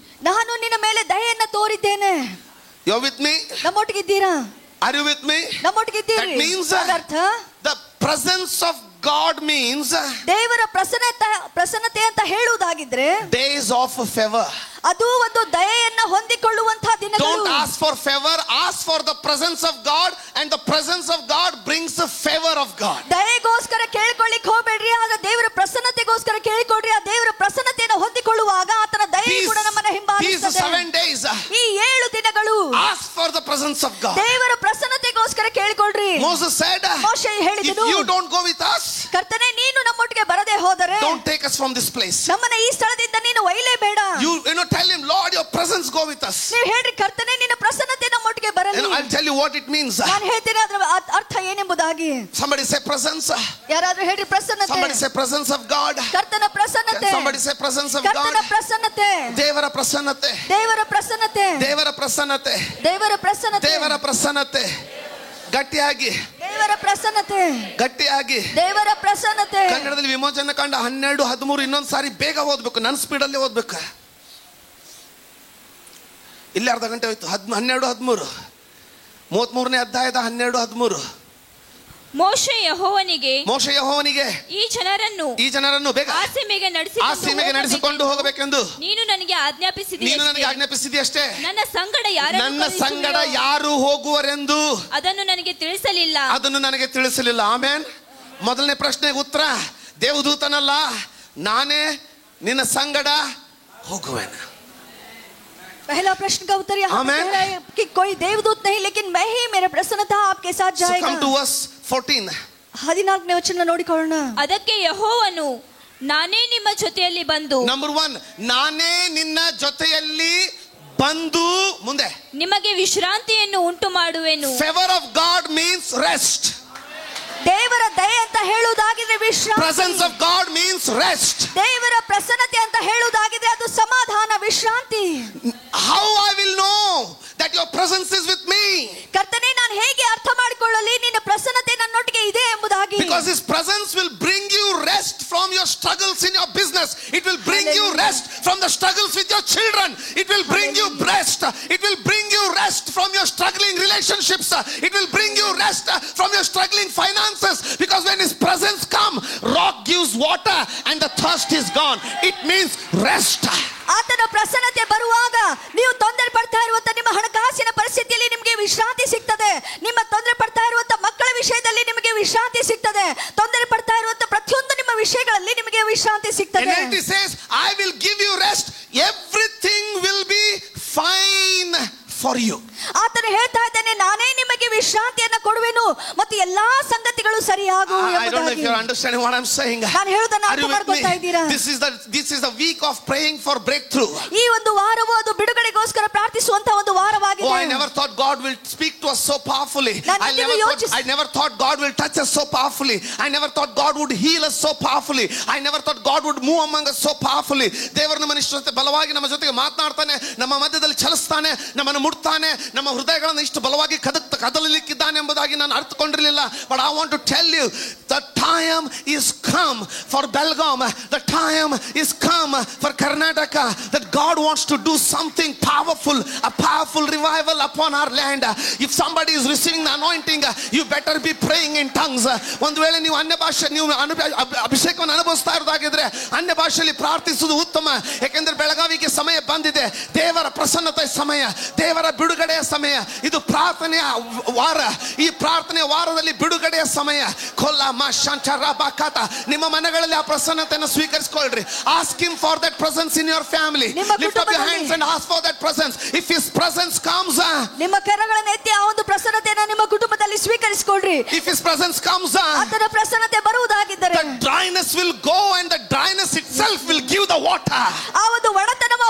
ನಾನು ನಿನ್ನ ಮೇಲೆ ದಯೆಯನ್ನು ತೋರಿದ್ದೇನೆ. You are with me? ನಮ್ಮೊಟ್ಟಿಗಿದ್ದೀರಾ? Are you with me? ನಮ್ಮೊಟ್ಟಿಗಿದ್ದೀರಿ. That means ಅದರ್ಥ, the presence of God means ದೇವರ ಪ್ರಸನ್ನತೆ ಅಂತ ಹೇಳುವುದಾಗಿದ್ರೆ days of favor. ಅದು ಒಂದು ದಯೆಯನ್ನ ಹೊಂದಿಕೊಳ್ಳುವಂತಹ ದಿನಗಳು. Don't ask for favor, ask for the presence of God, and the presence of God brings the favor of God. ದಯೆಗೋಸ್ಕರ ಕೇಳಿಕೊಳ್ಳಿಕ್ಕೆ ಹೋಗಬೇಡ್ರಿ, ಆದ್ರೆ ದೇವರ ಪ್ರಸನ್ನತೆಗೋಸ್ಕರ ಕೇಳಿಕೊಳ್ಳ್ರಿ. ಆ ದೇವರ ಪ್ರಸನ್ನತೆಯನ್ನು ಹೊಂದಿಕೊಳ್ಳುವಾಗ ಆತನ ದಯೆ ಕೂಡ ನಮ್ಮನ್ನ ಹಿಂಬಾಲಿಸುತ್ತದೆ. These 7 days, ಈ 7 ದಿನಗಳು ask for the presence of God. ದೇವರ ಪ್ರಸನ್ನತೆಗೋಸ್ಕರ ಕೇಳಿಕೊಳ್ಳ್ರಿ. Moses said, ಮೋಶೆ ಹೇಳಿದನು, if you don't go with us, ಕರ್ತನೇ ನೀನು ನಮ್ಮೊಟ್ಟಿಗೆ ಬರದೆ ಹೋದರೆ, don't take us from this place. ನಮ್ಮನ್ನ ಈ ಸ್ಥಳದಿಂದ ನೀನು ಒಯ್ಯಲೇಬೇಡ. You know, tell him, Lord, your presence go with us. ನೀವು ಹೇಳ್ರಿ, ಕರ್ತನೇ ನಿನ್ನ ಪ್ರಸನ್ನತೆ ನಮ್ಮೊಟ್ಟಿಗೆ ನಮ್ಮೊಟ್ಟಿಗೆ ಬರಲಿ. I'll tell you what it means. ನಾನು ಹೇಳ್ತೇನೆ ಅದರ ಅರ್ಥ ಏನೆಂಬುದಾಗಿ. Somebody say presence. ಯಾರಾದ್ರೂ ಹೇಳಿ ಪ್ರಸನ್ನತೆ. Somebody say presence of God. ಕರ್ತನ ಪ್ರಸನ್ನತೆ. Somebody say presence of God. ಕರ್ತನ ಪ್ರಸನ್ನತೆ. ದೇವರ ಪ್ರಸನ್ನತೆ. ದೇವರ ಪ್ರಸನ್ನತೆ. ದೇವರ ಪ್ರಸನ್ನತೆ. ದೇವರ ಪ್ರಸನ್ನತೆ. ದೇವರ ಪ್ರಸನ್ನತೆ. ಗಟ್ಟಿಯಾಗಿ ದೇವರ ಪ್ರಸನ್ನತೆ. ಗಟ್ಟಿಯಾಗಿ ದೇವರ ಪ್ರಸನ್ನತೆ. ಕನ್ನಡದಲ್ಲಿ ವಿಮೋಚನ ಕಂಡ 12, 13 ಇನ್ನೊಂದು ಸಾರಿ ಬೇಗ ಓದ್ಬೇಕು. ನನ್ನ ಸ್ಪೀಡಲ್ಲಿ ಓದ್ಬೇಕು. ಇಲ್ಲಿ ಅರ್ಧ ಗಂಟೆ ಹೋಯ್ತು. 12, 13 33ನೇ ಅಧ್ಯಾಯದ 12, 13. ಮೋಶೆ ಯೆಹೋವನಿಗೆ ಈ ಜನರನ್ನು ಬೇಗ ಆ ಸೀಮೆಗೆ ನಡೆಸಿಕೊಂಡು ಹೋಗಬೇಕೆಂದು ನೀನು ನನಗೆ ಆಜ್ಞಾಪಿಸಿದೆಯಷ್ಟೇ. ನನ್ನ ಸಂಗಡ ಯಾರು ಹೋಗುವರೆಂದು ಅದನ್ನು ನನಗೆ ತಿಳಿಸಲಿಲ್ಲ. ಆಮೇನ್. ಮೊದಲನೇ ಪ್ರಶ್ನೆಗೆ ಉತ್ತರ, ದೇವದೂತನಲ್ಲ, ನಾನೇ ನಿನ್ನ ಸಂಗಡ ಹೋಗುವೆನು. पहला प्रश्न का उत्तर यहाँ है कि कोई देवदूत नहीं, लेकिन मैं ही मेरा प्रसन्नता आपके साथ जाएगा. So come to verse 14. 14ನೇ ವಚನ ನೋಡಿಕೊಳ್ಳೋಣ. ಅದಕ್ಕೆ ಯೆಹೋವನು, ನಾನೇ ನಿಮ್ಮ ಜೊತೆಯಲ್ಲಿ ಬಂದು. ನಂಬರ್ 1, ನಾನೇ ನಿನ್ನ ಜೊತೆಯಲ್ಲಿ ಬಂದು ಮುಂದೆ ನಿಮಗೆ ವಿಶ್ರಾಂತಿಯನ್ನು ಉಂಟು ಮಾಡುವೆನು. Favor of God means rest. ದೇವರ ದಯೆ ಅಂತ ಹೇಳುವುದಾಗಿದ್ರೆ ವಿಶ್ರಾಂತಿ. Presence of God means rest. ದೇವರ ಪ್ರಸನ್ನತೆ ಅಂತ ಹೇಳುವುದಾಗಿದ್ರೆ ಅದು ಸಮಾಧಾನ, ವಿಶ್ರಾಂತಿ. How I will know that your presence is with me? ಕರ್ತನೇ, ನಾನು ಹೇಗೆ ಅರ್ಥ ಮಾಡಿಕೊಳ್ಳಲಿ ನಿನ್ನ ಪ್ರಸನ್ನತೆ ನನ್ನೊಟ್ಟಿಗೆ ಇದೆ ಎಂಬುದಾಗಿ? Because his presence will bring you rest from your struggles in your business. It will bring you rest from the struggles with your children. It will bring you rest. It will bring you rest from your struggling relationships. It will bring you rest from your struggling finances. Because when his presence comes, rock gives water and the thirst is gone. It means rest. ಆತನ ಪ್ರಸನ್ನತೆ ಬರುವಾಗ ನೀವು ತೊಂದರೆ ಪಡ್ತಾ ಇರುವಂತ ನಿಮ್ಮ ಹಣಕಾಸಿನ ಪರಿಸ್ಥಿತಿಯಲ್ಲಿ ನಿಮಗೆ ವಿಶ್ರಾಂತಿ ಸಿಗ್ತದೆ. ನಿಮ್ಮ ತೊಂದರೆ ಪಡ್ತಾ ಇರುವಂತ ಮಕ್ಕಳ ವಿಷಯದಲ್ಲಿ ನಿಮಗೆ ವಿಶ್ರಾಂತಿ ಸಿಗ್ತದೆ. ತೊಂದರೆ ಪಡ್ತಾ ಇರುವಂತ ಪ್ರತಿಯೊಂದು ನಿಮ್ಮ ವಿಷಯಗಳಲ್ಲಿ ನಿಮಗೆ ವಿಶ್ರಾಂತಿ ಸಿಗ್ತದೆ. And it says, I will give you rest. Everything will be fine for you. ಆತನು ಹೇಳ್ತಾ ಇದ್ದಾನೆ, ನಾನೇ ನಿಮಗೆ ವಿಶ್ರಾಂತಿಯನ್ನು ಕೊಡುವೆನು ಮತ್ತು ಎಲ್ಲಾ ಸಂಗತಿಗಳು ಸರಿಯಾಗುವು ಎಂಬುದಾಗಿ. I don't know if you are understanding what I'm saying. ನಾನು ಹೇಳುವುದನ್ನು ಅರ್ಥ ಮಾಡ್ಕೊಳ್ತಾ ಇದ್ದೀರಾ? This is the week of praying for breakthrough. ಈ ಒಂದು ವಾರವು ಅದು ಬಿಡುಗಡೆಗೋಸ್ಕರ ಪ್ರಾರ್ಥಿಸುವಂತ ಒಂದು ವಾರವಾಗಿದೆ. Oh, I never thought God will speak to us so powerfully. I never thought God will touch us so powerfully. I never thought God would heal us so powerfully. I never thought God would move among us so powerfully. ದೇವರು ನಮ್ಮ ಜೊತೆ ಬಲವಾಗಿ ನಮ್ಮ ಜೊತೆಗೆ ಮಾತನಾಡ್ತಾನೆ, ನಮ್ಮ ಮಧ್ಯದಲ್ಲಿ ಚಲಿಸ್ತಾನೆ, ನಮ್ಮನ್ನು ಮುಟ್ತಾನೆ, ನಮ್ಮ ಹೃದಯಗಳನ್ನು ಇಷ್ಟು ಬಲವಾಗಿ ಕದಲಿಕ್ಕಿದ್ದಾನೆ ಎಂಬುದಾಗಿ ನಾನು ಅರ್ಥಕೊಂಡಿರಲಿಲ್ಲ. But I want to tell you, the time is come for Belgaum. The time is come for Karnataka, that God wants to do something powerful, a powerful revival upon our land. If somebody is receiving the anointing, you better be praying in tongues. ಒಂದು ವೇಳೆ ನೀವು ಅನ್ಯ ಭಾಷೆ, ನೀವು ಅಭಿಷೇಕವನ್ನು ಅನುಭವಿಸ್ತಾ ಇರೋದಾಗಿದ್ರೆ ಅನ್ಯ ಭಾಷೆಯಲ್ಲಿ ಪ್ರಾರ್ಥಿಸುವುದು ಉತ್ತಮ. ಯಾಕೆಂದ್ರೆ ಬೆಳಗಾವಿಗೆ ಸಮಯ ಬಂದಿದೆ. ದೇವರ ಪ್ರಸನ್ನತೆಯ ಸಮಯ, ದೇವರ ಬಿಡುಗಡೆಯ ಸಮಯ. ಇದು ಪ್ರಾರ್ಥನೆಯ ವಾರ. ಈ ಪ್ರಾರ್ಥನೆಯ ವಾರದಲ್ಲಿ ಬಿಡುಗಡೆಯ ಸಮಯ. ನಿಮ್ಮ ಮನೆಗಳಲ್ಲಿ ಆ ಪ್ರಸನ್ನತೆಯನ್ನು ಸ್ವೀಕರಿಸಿಕೊಳ್ಳ್ರಿ. Ask him for that presence in your family. Lift up your hands and ask for that presence. If his presence comes, ನಿಮ್ಮ ಕರಗಳನ್ನು ಎತ್ತಿ ಆ ಒಂದು ಪ್ರಸನ್ನತೆಯನ್ನು ನಿಮ್ಮ ಕುಟುಂಬದಲ್ಲಿ ಸ್ವೀಕರಿಸಿಕೊಳ್ಳ್ರಿ. If his presence comes, ಆತನ ಪ್ರಸನ್ನತೆ ಬರುವುದಾಗಿದ್ದರೆ the dryness will go and the dryness itself will give the water. ಆ ಒಂದು ಒಣತನವು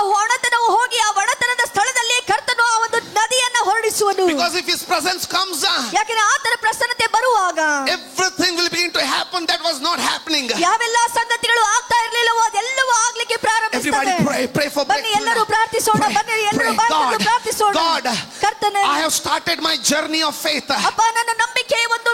ಹೋಗಿ ಆ ಒಣತನದ ಸ್ಥಳದಲ್ಲಿ ಕರ್ತನು ಆ ಒಂದು ನದಿಯನ್ನು ಹೊರಡಿಸುವನು. Because if his presence comes, ಯಾಕಂದ್ರೆ ಆತನ ಪ್ರಸನ್ನತೆ ಬರುವಾಗ everything will begin to happen that was not happening. ಯಾವೆಲ್ಲ ಸಂಗತಿಗಳು ಆಗ್ತಾ ಇರಲಿಲ್ಲವೋ ಅದೆಲ್ಲವೂ ಆಗ್ಲಿಕ್ಕೆ ಪ್ರಾರಂಭಿಸುತ್ತದೆ. Everybody pray for ಬನ್ನಿ ಎಲ್ಲರೂ ಪ್ರಾರ್ಥಿಸೋಣ. ಬನ್ನಿ ಎಲ್ಲರೂ ಬಾಯಿಬಿಟ್ಟು ಪ್ರಾರ್ಥಿಸೋಣ. God, ಕರ್ತನೇ, I have started my journey of faith. ಅಪ್ಪ, ನನ್ನ ನಂಬಿಕೆಯ ಒಂದು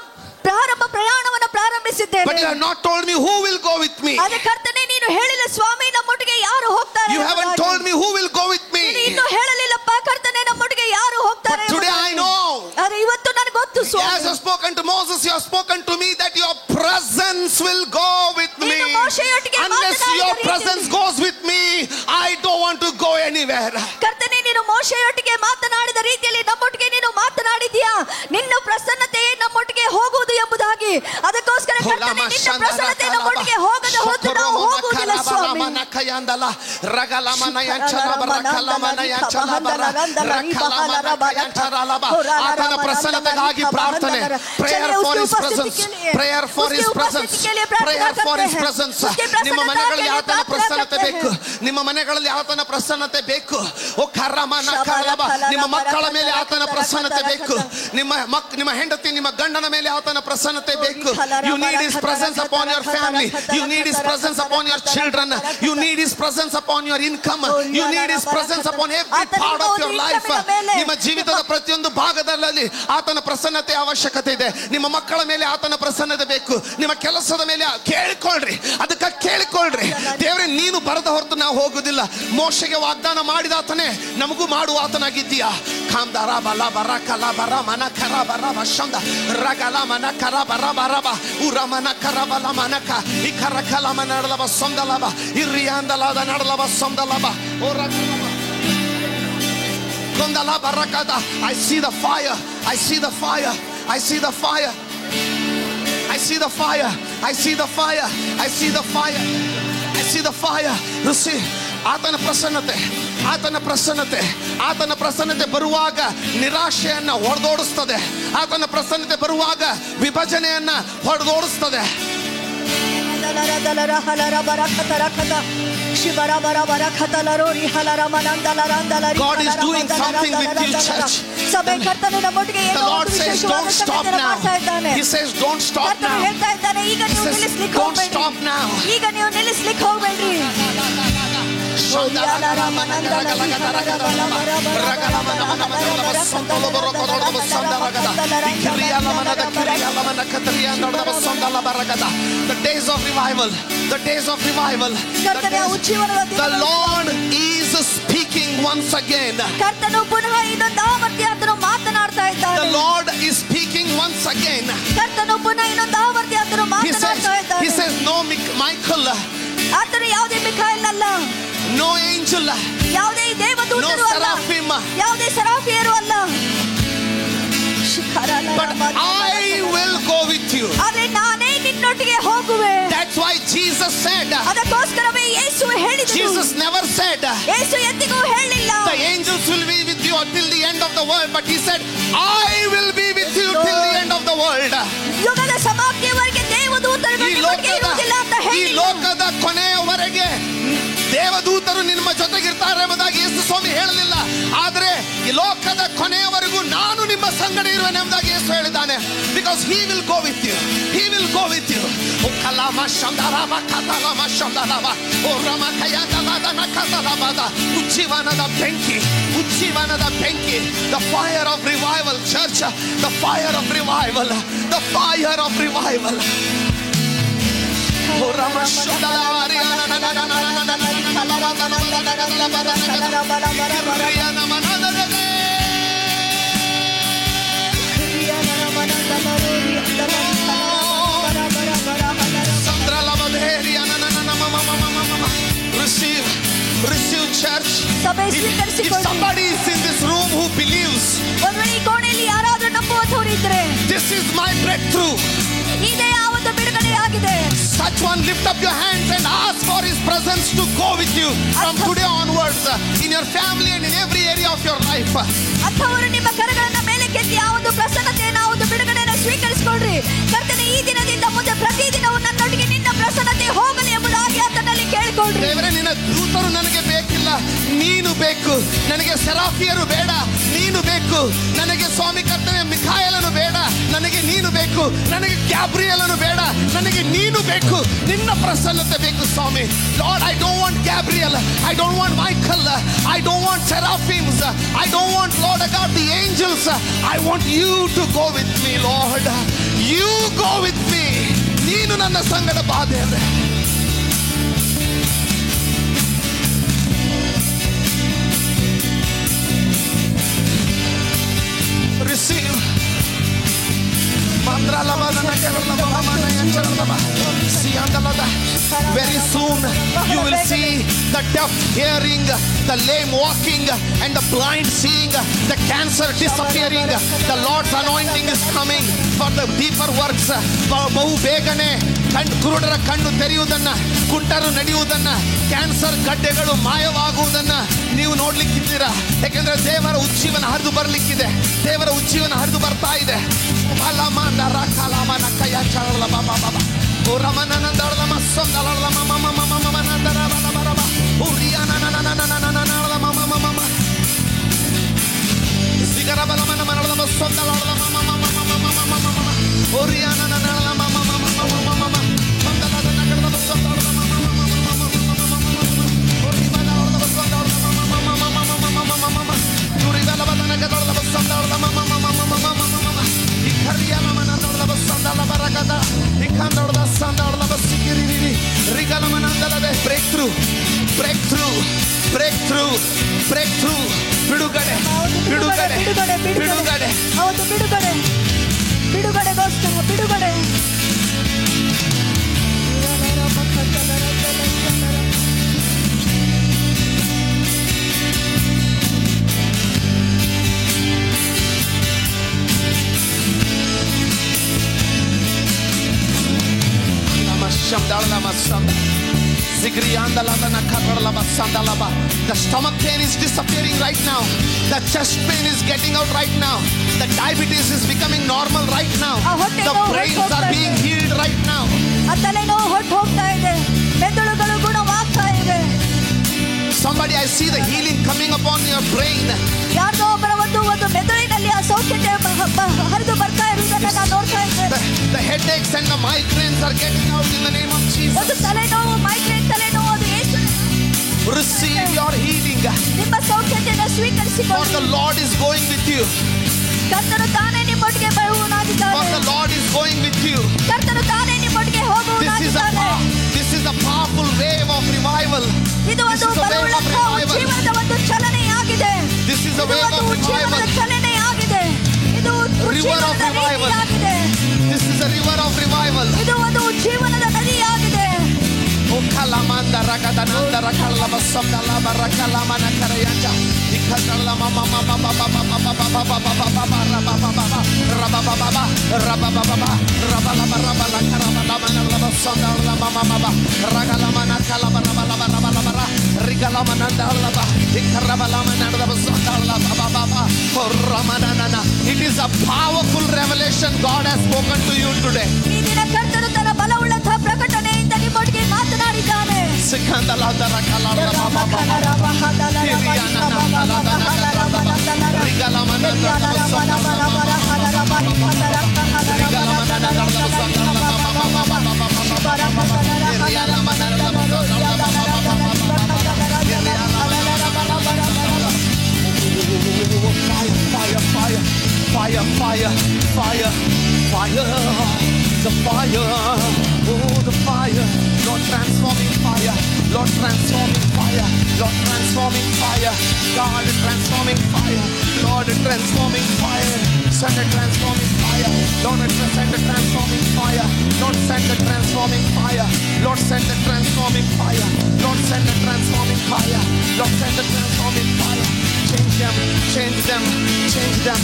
ಪ್ರಯಾಣವನ್ನು ಪ್ರಾರಂಭಿಸಿದ್ದೇನೆ. But you have not told me who will go with me. ಆದರೆ ಕರ್ತನೇ, ನೀನು ಹೇಳಿಲ್ಲ ಸ್ವಾಮಿ ನಮ್ಮೊಟ್ಟಿಗೆ ಯಾರು ಹೋಗ್ತಾರೆ. You haven't told me who will go with me. ನೀನು ಇನ್ನೂ ಹೇಳಲಿಲ್ಲಪ್ಪ ಕರ್ತನೇ ನಮ್ಮೊಟ್ಟಿಗೆ ಯಾರು ಹೋಗ್ತಾರೆ. But today I know. ಆದರೆ ಇವತ್ತು ನನಗೆ ಗೊತ್ತು ಸ್ವಾಮಿ. As you have spoken to Moses, you have spoken to me that your presence will go with me. Unless your presence goes with me, I don't want to go anywhere. ಕರ್ತನೇ, ನೀನು ಮೋಶೆಯೊಟ್ಟಿಗೆ ಮಾತನಾಡಿದ ರೀತಿಯಲ್ಲಿ ನಮ್ಮೊಟ್ಟಿಗೆ ನೀನು ಮಾತನಾಡಿದ್ಯಾ. ನಿನ್ನ ಪ್ರಸನ್ನತೆಯೇ ನಮ್ಮೊಟ್ಟಿಗೆ ಹೋಗುವುದು ಎಂಬುದಾಗಿ. ಅದಕ್ಕೋಸ್ಕರ ಕರ್ತನೇ, ನಿನ್ನ ಪ್ರಸನ್ನತೆ ನಮ್ಮೊಟ್ಟಿಗೆ ಹೋಗದೆ ಹೋದ್ರೆ ನಾವು ಹೋಗುವುದಿಲ್ಲ ಸ್ವಾಮಿ. ಕಯಾಂದಲ ರಗಲಮನ ಯಾಂಚಲ ಬರಕಲಮನ ಯಾಂಚಲ ಬರ ರಕಲಮನ ಕಯಾಂಚರಲಬ. ಆತನ ಪ್ರಸನ್ನತೆಗಾಗಿ ಪ್ರಾರ್ಥನೆ. Prayer for his presence, prayer for his presence, prayer for his presence. ನಿಮ್ಮ ಮನೆಗಳಲ್ಲಿ ಆತನ ಪ್ರಸನ್ನತೆ ಬೇಕು, ನಿಮ್ಮ ಮನೆಗಳಲ್ಲಿ ಆತನ ಪ್ರಸನ್ನತೆ ಬೇಕು. ಓ ಕರಮನ ಕಲಬ. ನಿಮ್ಮ ಮಕ್ಕಳ ಮೇಲೆ ಆತನ ಪ್ರಸನ್ನತೆ ಬೇಕು, ನಿಮ್ಮ ಹೆಂಡತಿ ನಿಮ್ಮ ಗಂಡನ ಮೇಲೆ ಆತನ ಪ್ರಸನ್ನತೆ ಬೇಕು. You need his presence upon your family, you need his presence upon your children, you need his presence upon your income, you need his presence upon every part of your life. ನಿಮ್ಮ ಜೀವಿತದ ಪ್ರತಿಯೊಂದು ಭಾಗದಲ್ಲಿ ಆತನ ಪ್ರಸನ್ನತೆ ಅವಶ್ಯಕತೆ ಇದೆ. ನಿಮ್ಮ ಮಕ್ಕಳ ಮೇಲೆ ಆತನ ಪ್ರಸನ್ನತೆ ಬೇಕು, ನಿಮ್ಮ ಕೆಲಸದ ಮೇಲೆ ಕೇಳಿಕೊಳ್ಳ್ರಿ, ಅದಕ್ಕೆ ಕೇಳಿಕೊಳ್ಳ್ರಿ. ದೇವರೇ ನೀನು ಬರದ ಹೊರತು ನಾವು ಹೋಗುದಿಲ್ಲ. ಮೋಶೆಗೆ ವಾಗ್ದಾನ ಮಾಡಿದ ಆತನೇ ನಮಗೂ ಮಾಡುವ ಆತನಾಗಿದ್ದೀಯಾ. ಕಾಮ್ದಾರ ಬಲ ಬರ ಕಲ ಬರ ಮನ ಕರ ಬರ ವಶಂದ ರಗಲ ಮನ ಕರ ಬರ ಬರಬ ಉರಮನ ಕರ ಬಲ ಮನಕ ಈ ಕರ ಕಲ ಮನಡಲಬ ಸೊಂದಲಬ ಇರಿಯಾಂದಲಾದ ನಡಲಬ ಸೊಂದಲಬ ಓ ರಗಲಬ ಗೊಂದಲ ಬರಕದ. I see the fire, I see the fire, I see the fire, I see the fire, I see the fire, I see the fire, I see the fire. Receive ಆತನ ಪ್ರಸನ್ನತೆ, ಆತನ ಪ್ರಸನ್ನತೆ, ಆತನ ಪ್ರಸನ್ನತೆ ಬರುವಾಗ ನಿರಾಶೆಯನ್ನ ಹೊಡೆದೋಡಿಸ್ತದೆ. ಆತನ ಪ್ರಸನ್ನತೆ ಬರುವಾಗ ವಿಭಜನೆಯನ್ನ ಹೊಡೆದೋಡಿಸ್ತದೆ. God is doing something with you, church. The Lord says don't stop now. He says don't stop now. He says don't stop now. The days of revival, the days of revival. The Lord is speaking once again. The Lord is speaking once again. He says no Michael, no angel, no seraphim, but I will go with you. That's why Jesus said, Jesus never said the angels will be with you until the end of the world, but he said I will be with you till the end of the world. ಈ ಲೋಕದ ಕೊನೆಯವರೆಗೆ ದೇವದೂತರು ನಿಮ್ಮ ಜೊತೆಗಿರ್ತಾರೆ ಎಂಬುದಾಗಿ ಯೇಸು ಸ್ವಾಮಿ ಹೇಳಲಿಲ್ಲ. ಆದರೆ ಈ ಲೋಕದ ಕೊನೆಯವರೆಗೂ ನಾನು ನಿಮ್ಮ ಸಂಗಡ ಇರುವೆನು ಎಂಬುದಾಗಿ ಯೇಸು ಹೇಳಿದ್ದಾನೆ. Because he will go with you, he will go with you. O kalama shandarama katalama shandarama o rama kayandalada nakatalabada ಉಜ್ಜೀವನದ ಬೆಂಕಿ, ಉಜ್ಜೀವನದ ಬೆಂಕಿ. The fire of revival, church, the fire of revival, the fire of revival. O rama shandarama receive, receive, church. If somebody is in this room who believes, this is my breakthrough. Such one, lift up your hands and ask for his presence to go with you from today onwards in your family and in every area of your life. ಸ್ವೀಕರಿಸಿಕೊಳ್ಳ್ರಿ. ಕರ್ತನೇ ಈ ದಿನದಿಂದ ಮುಂದೆ ಪ್ರತಿದಿನವೂ ನನ್ನೊಟ್ಟಿಗೆ ನಿನ್ನ ಪ್ರಸನ್ನತೆ ಹೋಗಲಿ ಎಂಬುದಾಗಿ ಆತನಲ್ಲಿ ಕೇಳಿಕೊಳ್ಳ್ರಿ. ದೇವರೇ ನಿನ್ನ ದೂತರು ನನಗೆ ಬೇಕಿಲ್ಲ, ನೀನು ಬೇಕು. ನನಗೆ ಸೆರಾಫಿಯರು ಬೇಡ, ನೀನು ಬೇಕು. ನನಗೆ ಸ್ವಾಮಿ ಕರ್ತನೇ ಮಿಖಾಯಲನು ಬೇಡ, ನನಗೆ ನೀನು ಬೇಕು. ನನಗೆ ಗ್ಯಾಬ್ರಿಯಲನು ಬೇಡ, ನನಗೆ ನೀನು ಬೇಕು. ನಿನ್ನ ಪ್ರಸನ್ನತೆ ಬೇಕು ಸ್ವಾಮಿ. Lord, I don't want Gabriel, I don't want Michael, I don't want seraphims, I don't want, Lord God, the angels. I want you to go with me, Lord. You go with me. ನೀನು ನನ್ನ ಸಂಗಡ ಬಾ ದೇವರೇ. Receive. Mandrala Very soon you will see the deaf hearing, the lame walking, and the blind seeing, the cancer disappearing. The Lord's anointing is coming for the deeper works. ಬಹು ಬೇಗನೆ ಕುರುಡರ ಕಣ್ಣು ತೆರೆಯುವುದನ್ನ, ಕುಂಟರು ನಡೆಯುವುದನ್ನ, cancer ಗಡ್ಡೆಗಳು ಮಾಯವಾಗುವುದನ್ನ ನೀವು ನೋಡ್ಲಿಕ್ಕಿದ್ದೀರಾ. ಯಾಕೆಂದ್ರೆ ದೇವರ ಉಜ್ಜೀವನ ಹರಿದು ಬರ್ಲಿಕ್ಕಿದೆ. ದೇವರ ಉಜ್ಜೀವನ ಹರಿದು ಬರ್ತಾ ಇದೆ. Breakthrough, breakthrough, breakthrough, breakthrough. ಬಿಡುಗಡೆ, ಬಿಡುಗಡೆ, ಬಿಡುಗಡೆ. ಹೌದು, ಬಿಡುಗಡೆ, ಬಿಡುಗಡೆಗೋಸ್ಕರ ಬಿಡುಗಡೆ. The stomach pain is disappearing right now. The chest pain is getting out right now. The diabetes is becoming normal right now. The brains are being healed right now. ತಲೆನೋವು ಹೊರಟು ಹೋಗ್ತಾ ಇದೆ, ಮೆದುಳುಗಳು ಗುಣವಾಗ್ತಾ ಇವೆ. Somebody, I see the healing coming upon your brain. ಯಾರೋ ಒಬ್ಬರ ಒಂದು ಮೆದುಳಿನಲ್ಲಿ ಆ ಸೌಖ್ಯತೆ ಹರಿದು ಬರ್ತಾ ಇರುವುದನ್ನು ನಾನು ನೋಡ್ತಾ ಇದ್ದೇನೆ. The headaches and the migraines are getting out in the name of Jesus. ಒಂದು ತಲೆನೋವು, ಮೈಗ್ರೇನ್ ತಲೆನೋವು, ಅದು ಯೇಸುವಿನ Receive your healing. ನಿಮ್ಮ ಸೌಖ್ಯತೆಯನ್ನು ಸ್ವೀಕರಿಸಿಕೊಳ್ಳಿ. For the Lord is going with you. ಕರ್ತನು ತಾನೇ ನಿಮ್ಮೊಟ್ಟಿಗೆ ಬರುವವನಾಗಿದ್ದಾನೆ. For the Lord is going with you. ಕರ್ತನು ತಾನೇ ನಿಮ್ಮೊಟ್ಟಿಗೆ ಹೋಗುವವನಾಗಿದ್ದಾನೆ. This is a powerful wave of revival. ಇದು ಒಂದು ಬಲವುಳ್ಳ ಜೀವನದ ಒಂದು ಚಲನೆಯಾಗಿದೆ. This is a wave of revival. ಚಲನೆಯಾಗಿದೆ. ಇದು river of revival. This is a river of revival. ಇದು ಒಂದು ಜೀವನದ ನದಿಯಾಗಿದೆ. O kalamanda ragadananda rakalla basamdala barakala manakarayanja ikadalla mama mama baba baba baba baba baba rababa rababa rabala rabala karabala manala basamdala mama mama ragala manakala rabala rabala rigala manandala ba ikarabala manala basamdala baba baba koramanana. It is a powerful revelation God has spoken to you today. ಈ ದಿನ ಕರ್ತನು ತನ್ನ ಬಲವುಳ್ಳಂತಹ ಪ್ರಕಟಣೆಯಿಂದ ನಿಮ್ಮೊಟ್ಟಿಗೆ ಮಾತನಾಡಿದ್ದಾನೆ. Fire, fire, fire, fire, the fire, oh the fire, Lord transforming fire, Lord transforming fire, Lord transforming fire, God transforming fire, Lord transforming fire, send a transforming fire, Lord send a transforming fire, Lord send a transforming fire, Lord send a transforming fire, Lord send a transforming fire, Lord send a transforming fire. Change them, change them, change them,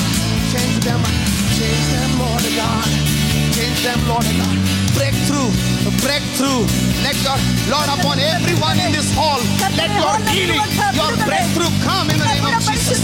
change them, change them, Lord God. Change them, Lord God. Breakthrough, breakthrough. Let your Lord upon everyone in this hall. Let your healing, your breakthrough come in the name of Jesus.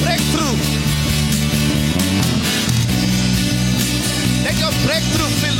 Breakthrough. Let your breakthrough fill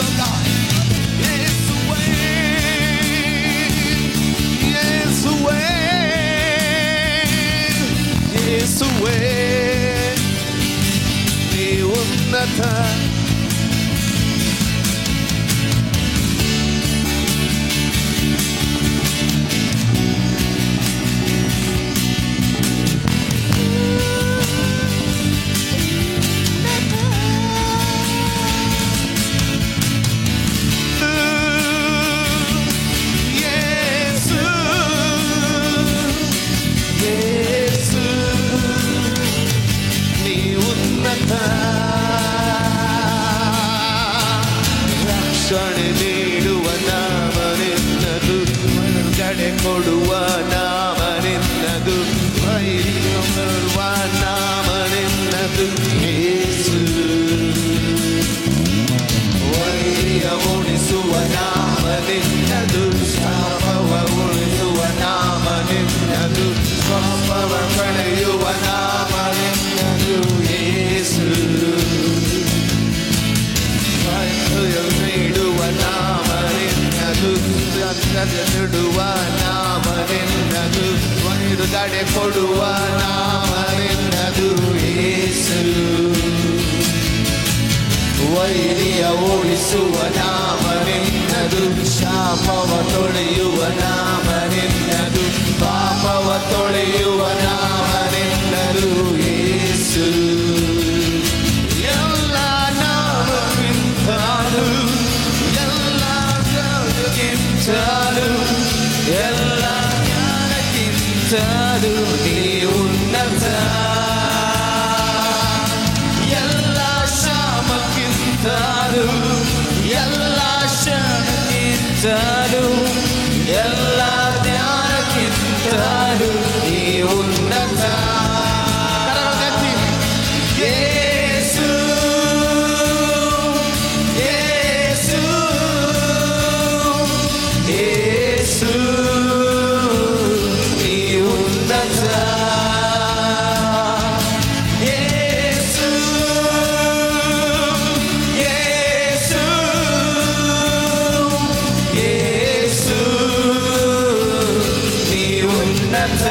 ರಕ್ಷಣೆ ನೀಡುವ ನಾಮ ನಿನ್ನದು, ಮನುಗಡೆ ಕೊಡುವ ನಾಮ ನಿನ್ನದು, ಧೈರ್ಯ ಕೊಡುವ ನಾಮ ನಿನ್ನದು ಯೇಸು. ವೈರ್ಯ ಉಳಿಸುವ ನಾಮ ನಿನ್ನದು, ಶಾಪವ ಉಳಿಸುವ ನಾಮ ನಿನ್ನದು, ಪಾಪವ ಕಳೆಯುವ ನಾಮ ನಿನ್ನದು ಯೇಸು. ನೀಡುವ ನಾಮ ನಿನ್ನದು, ನೀಡುವ ನಾಮ ನಿನ್ನದು, ಬಿಡುಗಡೆ ಕೊಡುವ ನಾಮ ನಿನ್ನದು ಯೇಸು. ವೈರಿಯ ಓಡಿಸುವ ನಾಮ ನಿನ್ನದು, ಶಾಪವ ತೊಳೆಯುವ ನಾಮ ನಿನ್ನದು, ಪಾಪವ ತೊಳೆಯುವ ನಾಮ ನಿನ್ನದು ಯೇಸು. ಎಲ್ಲ ನಾಮಕ್ಕಿಂತಲೂ, ಎಲ್ಲ ಜ್ಞಾನಕ್ಕಿಂತಲೂ, ಎಲ್ಲ ಜ್ಞಾನಕ್ಕಿಂತಲೂ ನೀ ಉನ್ನತ. ಎಲ್ಲ ಶ್ರಮಕ್ಕಿಂತಲೂ, ಎಲ್ಲ ಶ್ರಮಕ್ಕಿಂತಲೂ, ಎಲ್ಲ ಜ್ಞಾನಕ್ಕಿಂತಲೂ ನೀ ಉನ್ನತ. ಯೇಸು, ಯೇಸು, ಯೇಸು ನೀ ಉನ್ನತ. ಯೇಸು, ಯೇಸು, ಯೇಸು ನೀ ಉನ್ನತ.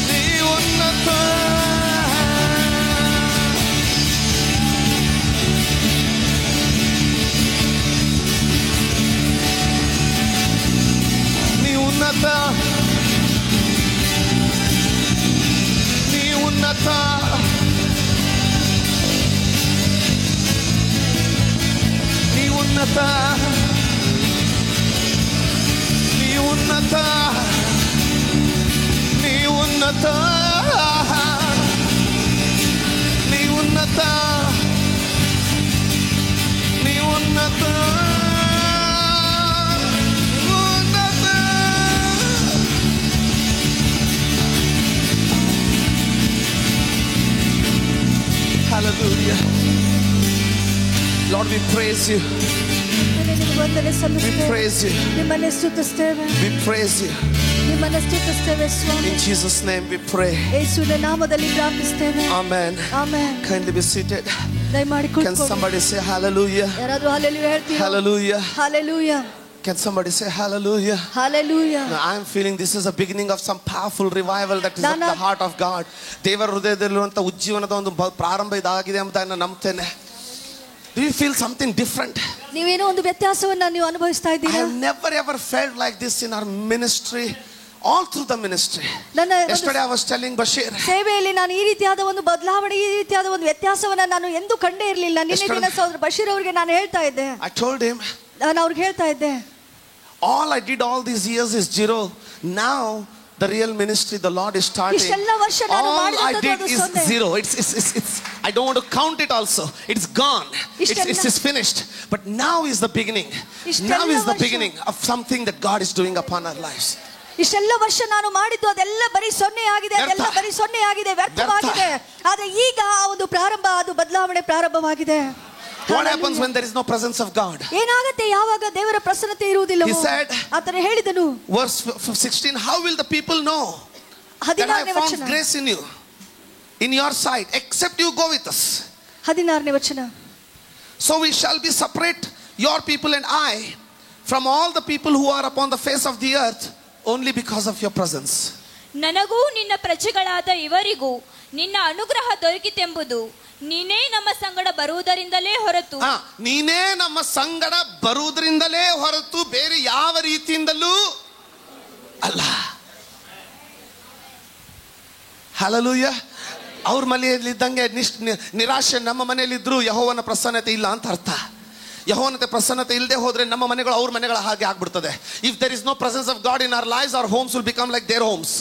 ನೀ ಉನ್ನತ. ನೀ ಉನ್ನತ. ನೀ ಉನ್ನತ. ನೀ ಉನ್ನತ. ನೀ ಉನ್ನತ. ನೀ ಉನ್ನತ. ನೀ ಉನ್ನತ. ನೀ ಉನ್ನತ. ಉನ್ನತ. Hallelujah. Lord, we praise you. ನಿಮಗೆ ವಂದನೆ We ಸಲ್ಲಿಸುತ್ತೇವೆ. praise you. ನಿಮ್ಮನ್ನೇ ಸ್ತುತಿಸುತ್ತೇವೆ. We praise you. ನಿಮ್ಮನ್ನೇ ಸ್ತುತಿಸುತ್ತೇವೆ ಸ್ವಾಮಿ. In Jesus' name we pray. ಯೇಸುವಿನ ನಾಮದಲ್ಲಿ ಪ್ರಾರ್ಥಿಸುತ್ತೇವೆ. Amen. Amen. Kindly be seated. ದಯಮಾಡಿ Can ಕೂತ್ಕೊಳ್ಳಿ. somebody say hallelujah? ಯಾರಾದ್ರೂ ಹಲ್ಲೆಲೂಯಾ ಹೇಳ್ತೀರಾ? Hallelujah. Hallelujah. Can somebody say hallelujah? Hallelujah. Now, I am feeling this is a beginning of some powerful revival that is at ನಾನು- the heart of God. ದೇವರ ಹೃದಯದಲ್ಲಿರುವಂಥ ಉಜ್ಜೀವನದ ಒಂದು ಪ್ರಾರಂಭ ಇದಾಗಿದೆ ಎಂಬುದನ್ನು ನಂಬ್ತೇನೆ. Do you feel something different? ನೀವೇನೋ ಒಂದು ವ್ಯತ್ಯಾಸವನ್ನ ನೀವು ಅನುಭವಿಸ್ತಾ I ಇದ್ದೀರಾ? have never ever felt like this in our ministry, all through the ministry. ನನ್ನ ಒಂದು Yesterday I was telling Bashir. ಸೇವೆಯಲ್ಲಿ ನಾನು ಈ ರೀತಿಯಾದ ಒಂದು ಬದಲಾವಣೆ, ಈ ರೀತಿಯಾದ ಒಂದು ವ್ಯತ್ಯಾಸವನ್ನ ನಾನು ಎಂದೂ ಕಂಡೇ ಇರಲಿಲ್ಲ. ನಿನ್ನೆ ದಿನ ಸಹೋದರ ಬಶೀರ್ ಅವರಿಗೆ ನಾನು ಹೇಳ್ತಾ ಇದ್ದೆ, I told him, ನಾನು ಅವ್ರಿಗೆ ಹೇಳ್ತಾ ಇದ್ದೆ, all I did all these years is zero. Now the real ministry the Lord is starting. ಇಷ್ಟೆಲ್ಲ ವರ್ಷ ನಾನು All I ಮಾಡಿದಂಥದ್ದು did ಅದು is ಸೊನ್ನೆ. zero. It's I don't want to count it also. It's gone. It's finished. But now is the beginning. Now is the beginning of something that God is doing upon our lives. ಇಷ್ಟೆಲ್ಲ ವರ್ಷ ನಾನು ಮಾಡಿದ್ದು ಅದೆಲ್ಲ ಬರೀ ಸೊನ್ನೆ ಆಗಿದೆ, ಅದೆಲ್ಲ ಬರೀ ಸೊನ್ನೆ ಆಗಿದೆ, ವ್ಯರ್ಥವಾಗಿದೆ. ಆದ್ರೆ ಈಗ ಆ ಒಂದು ಪ್ರಾರಂಭ, ಅದು ಬದಲಾವಣೆ ಪ್ರಾರಂಭವಾಗಿದೆ. What happens when there is no presence of God? ಏನಾಗುತ್ತೆ ಯಾವಾಗ ದೇವರ ಪ್ರಸನ್ನತೆ ಇರುವುದಿಲ್ಲ? He said, ಆತನು ಹೇಳಿದನು, verse 16, how will the people know that I have 16ನೇ found ವಚನ. grace in you, in your sight, except you go with us? 16ನೇ ವಚನ. So we shall be separate, your people and I, from all the people who are upon the face of the earth, only because of your presence. ನನಗೂ ನಿನ್ನ ಪ್ರಜೆಗಳಾದ ಇವರಿಗೂ ನಿನ್ನ ಅನುಗ್ರಹ ದೊರಕಿತೆಂಬುದು ನೀನೇ ನಮ್ಮ ಸಂಗಡ ಬರುವುದರಿಂದಲೇ ಹೊರತು ನೀನೇ ನಮ್ಮ ಸಂಗಡ ಬರುವುದರಿಂದಲೇ ಹೊರತು ಬೇರೆ ಯಾವ ರೀತಿಯಿಂದಲೂ ಅಲ್ಲ. ಹಲ್ಲೆಲೂಯಾ. ಅವ್ರ ಮನೆಯಲ್ಲಿದ್ದಂಗೆ ನಿರಾಶೆ ನಮ್ಮ ಮನೆಯಲ್ಲಿದ್ರು ಯೆಹೋವನ ಪ್ರಸನ್ನತೆ ಇಲ್ಲ ಅಂತ ಅರ್ಥ. ಯೆಹೋವನ ಪ್ರಸನ್ನತೆ ಇಲ್ಲದೆ ಹೋದ್ರೆ ನಮ್ಮ ಮನೆಗಳು ಅವ್ರ ಮನೆಗಳ ಹಾಗೆ ಆಗ್ಬಿಡ್ತದೆ. If there is no presence of God in our lives, our homes will become like their homes.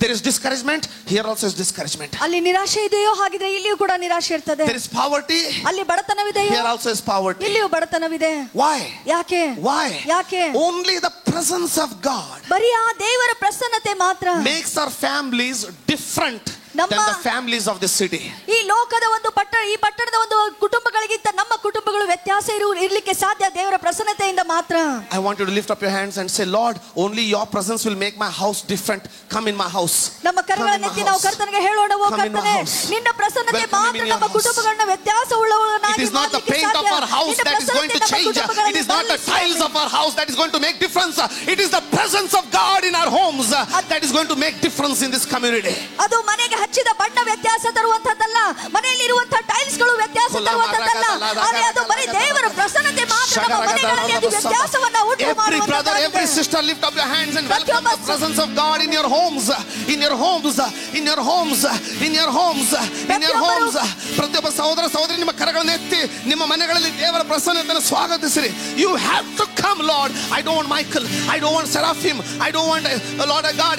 There is discouragement, here also is discouragement. ಅಲ್ಲಿ ನಿರಾಶೆ ಇದೆಯೋ ಹಾಗಿದ್ರೆ ಇಲ್ಲಿಯೂ ಕೂಡ ನಿರಾಶೆ ಇರ್ತದೆ. There is poverty, ಅಲ್ಲಿ ಬಡತನವಿದೆಯೋ here also is poverty. ಇಲ್ಲಿಯೂ ಬಡತನವಿದೆ. Why? ಯಾಕೆ? Why? ಯಾಕೆ? Only the presence of God ಬರೀ ಆ ದೇವರ ಪ್ರಸನ್ನತೆ ಮಾತ್ರ makes our families different than the families of the city. ಈ ಲೋಕದ ಒಂದು ಈ ಪಟ್ಟಣದ ಒಂದು ಕುಟುಂಬಗಳಿಗಿಂತ ನಮ್ಮ ಕುಟುಂಬಗಳು ವ್ಯತ್ಯಾಸ ಇರಲಿಕ್ಕೆ ಸಾಧ್ಯ ದೇವರ ಪ್ರಸನ್ನತೆಯಿಂದ ಮಾತ್ರ. I want you to lift up your hands and say, Lord, only your presence will make my house different. Come in my house. ನಮ್ಮ ಕರಗಳನ್ನೆತ್ತಿ ನಾವು ಕರ್ತನಿಗೆ ಹೇಳೋಣ, ಓ ಕರ್ತನೇ, ನಿನ್ನ ಪ್ರಸನ್ನತೆ ಮಾತ್ರ ನಮ್ಮ ಕುಟುಂಬಗಳನ್ನ ವ್ಯತ್ಯಾಸವುಳ್ಳವನ್ನಾಗಿ It is not the paint of our house that is going to change. It is not the tiles of our house that is going to make difference. It is the presence of God in our homes that is going to make difference in this community. ಅದು ಮನೆಗೆ ಹಚ್ಚಿದ ಬಣ್ಣ ವ್ಯತ್ಯಾಸ ತರುವಂತದ್ದಲ್ಲ, ಮನೆಯಲ್ಲಿ ಇರುವಂತಹ tiles ಗಳು ವ್ಯತ್ಯಾಸ ತರುವಂತದ್ದಲ್ಲ, ಆದರೆ ಅದು ಬರೀ ದೇವರ ಪ್ರಸನ್ನತೆ ಮಾತ್ರ ನಮ್ಮ ಮನೆಗಳಲ್ಲಿ ಅದು ವ್ಯತ್ಯಾಸವನ್ನು ಉಂಟು ಮಾಡುವಂತದ್ದಾಗಿದೆ. Every brother, every sister, lift up your hands and welcome the presence of God in your homes, in your homes, in your homes, in your homes, in your homes. ಪ್ರತಿಯೊಬ್ಬ ಸಹೋದರ ಸಹೋದರಿ ನಿಮ್ಮ ಕರಗಳನ್ನು ಎತ್ತಿ ನಿಮ್ಮ ಮನೆಗಳಲ್ಲಿ ದೇವರ ಪ್ರಸನ್ನತೆಯನ್ನು ಸ್ವಾಗತಿಸಿರಿ. You have to come, Lord. I don't want Michael, I don't want Seraphim, I don't want Lord of God,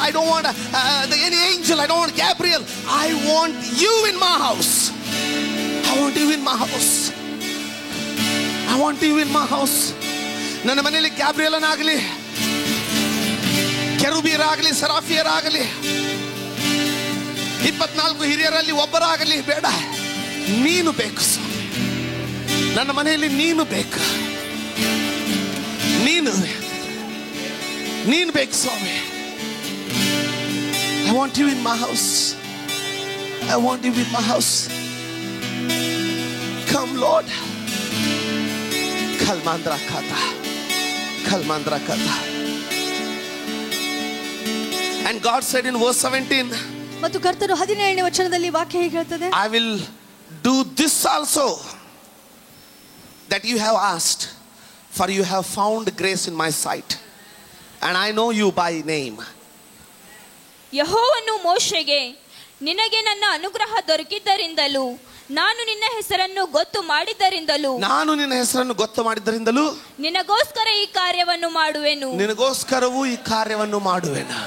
I don't want any angel, I don't want Gabriel. I want you in my house. I want you in my house. I want you in my house. ನನ್ನ ಮನೆಯಲ್ಲಿ ಗ್ಯಾಬ್ರಿಯಲನಾಗಲಿ, ಕೆರೂಬಿಯರಾಗಲಿ, ಸೆರಾಫಿಯರಾಗಲಿ, 24 ಹಿರಿಯರಲ್ಲಿ ಒಬ್ಬರಾಗಲಿ ಬೇಡ, ನೀನು ಬೇಕು ಸ್ವಾಮಿ. ನನ್ನ ಮನೆಯಲ್ಲಿ ನೀನು ಬೇಕು, ನೀನು ಬೇಕು ಸ್ವಾಮಿ. I want you in my house. I want you in my house. Come, Lord. Kalmandra kata. And God said in verse 17, ಮತ್ತು ಕರ್ತನು 17ನೇ ವಚನದಲ್ಲಿ ವಾಕ್ಯ ಹೀಗೆ ಹೇಳ್ತದೆ, I will do this also that you have asked, for you have found grace in my sight, and I know you by name. ಯೆಹೋವನು ಮೋಶೆಗೆ, ನಿನಗೆ ನನ್ನ ಅನುಗ್ರಹ ದೊರಕಿದ್ದರಿಂದಲೂ ನಾನು ನಿನ್ನ ಹೆಸರನ್ನು ಗೊತ್ತು ಮಾಡಿದ್ದರಿಂದಲೂ ನಿನಗೋಸ್ಕರ ಈ ಕಾರ್ಯವನ್ನು ಮಾಡುವೆನು. ನಿನಗೋಸ್ಕರವೂ ಈ ಕಾರ್ಯವನ್ನು ಮಾಡುವೆನು.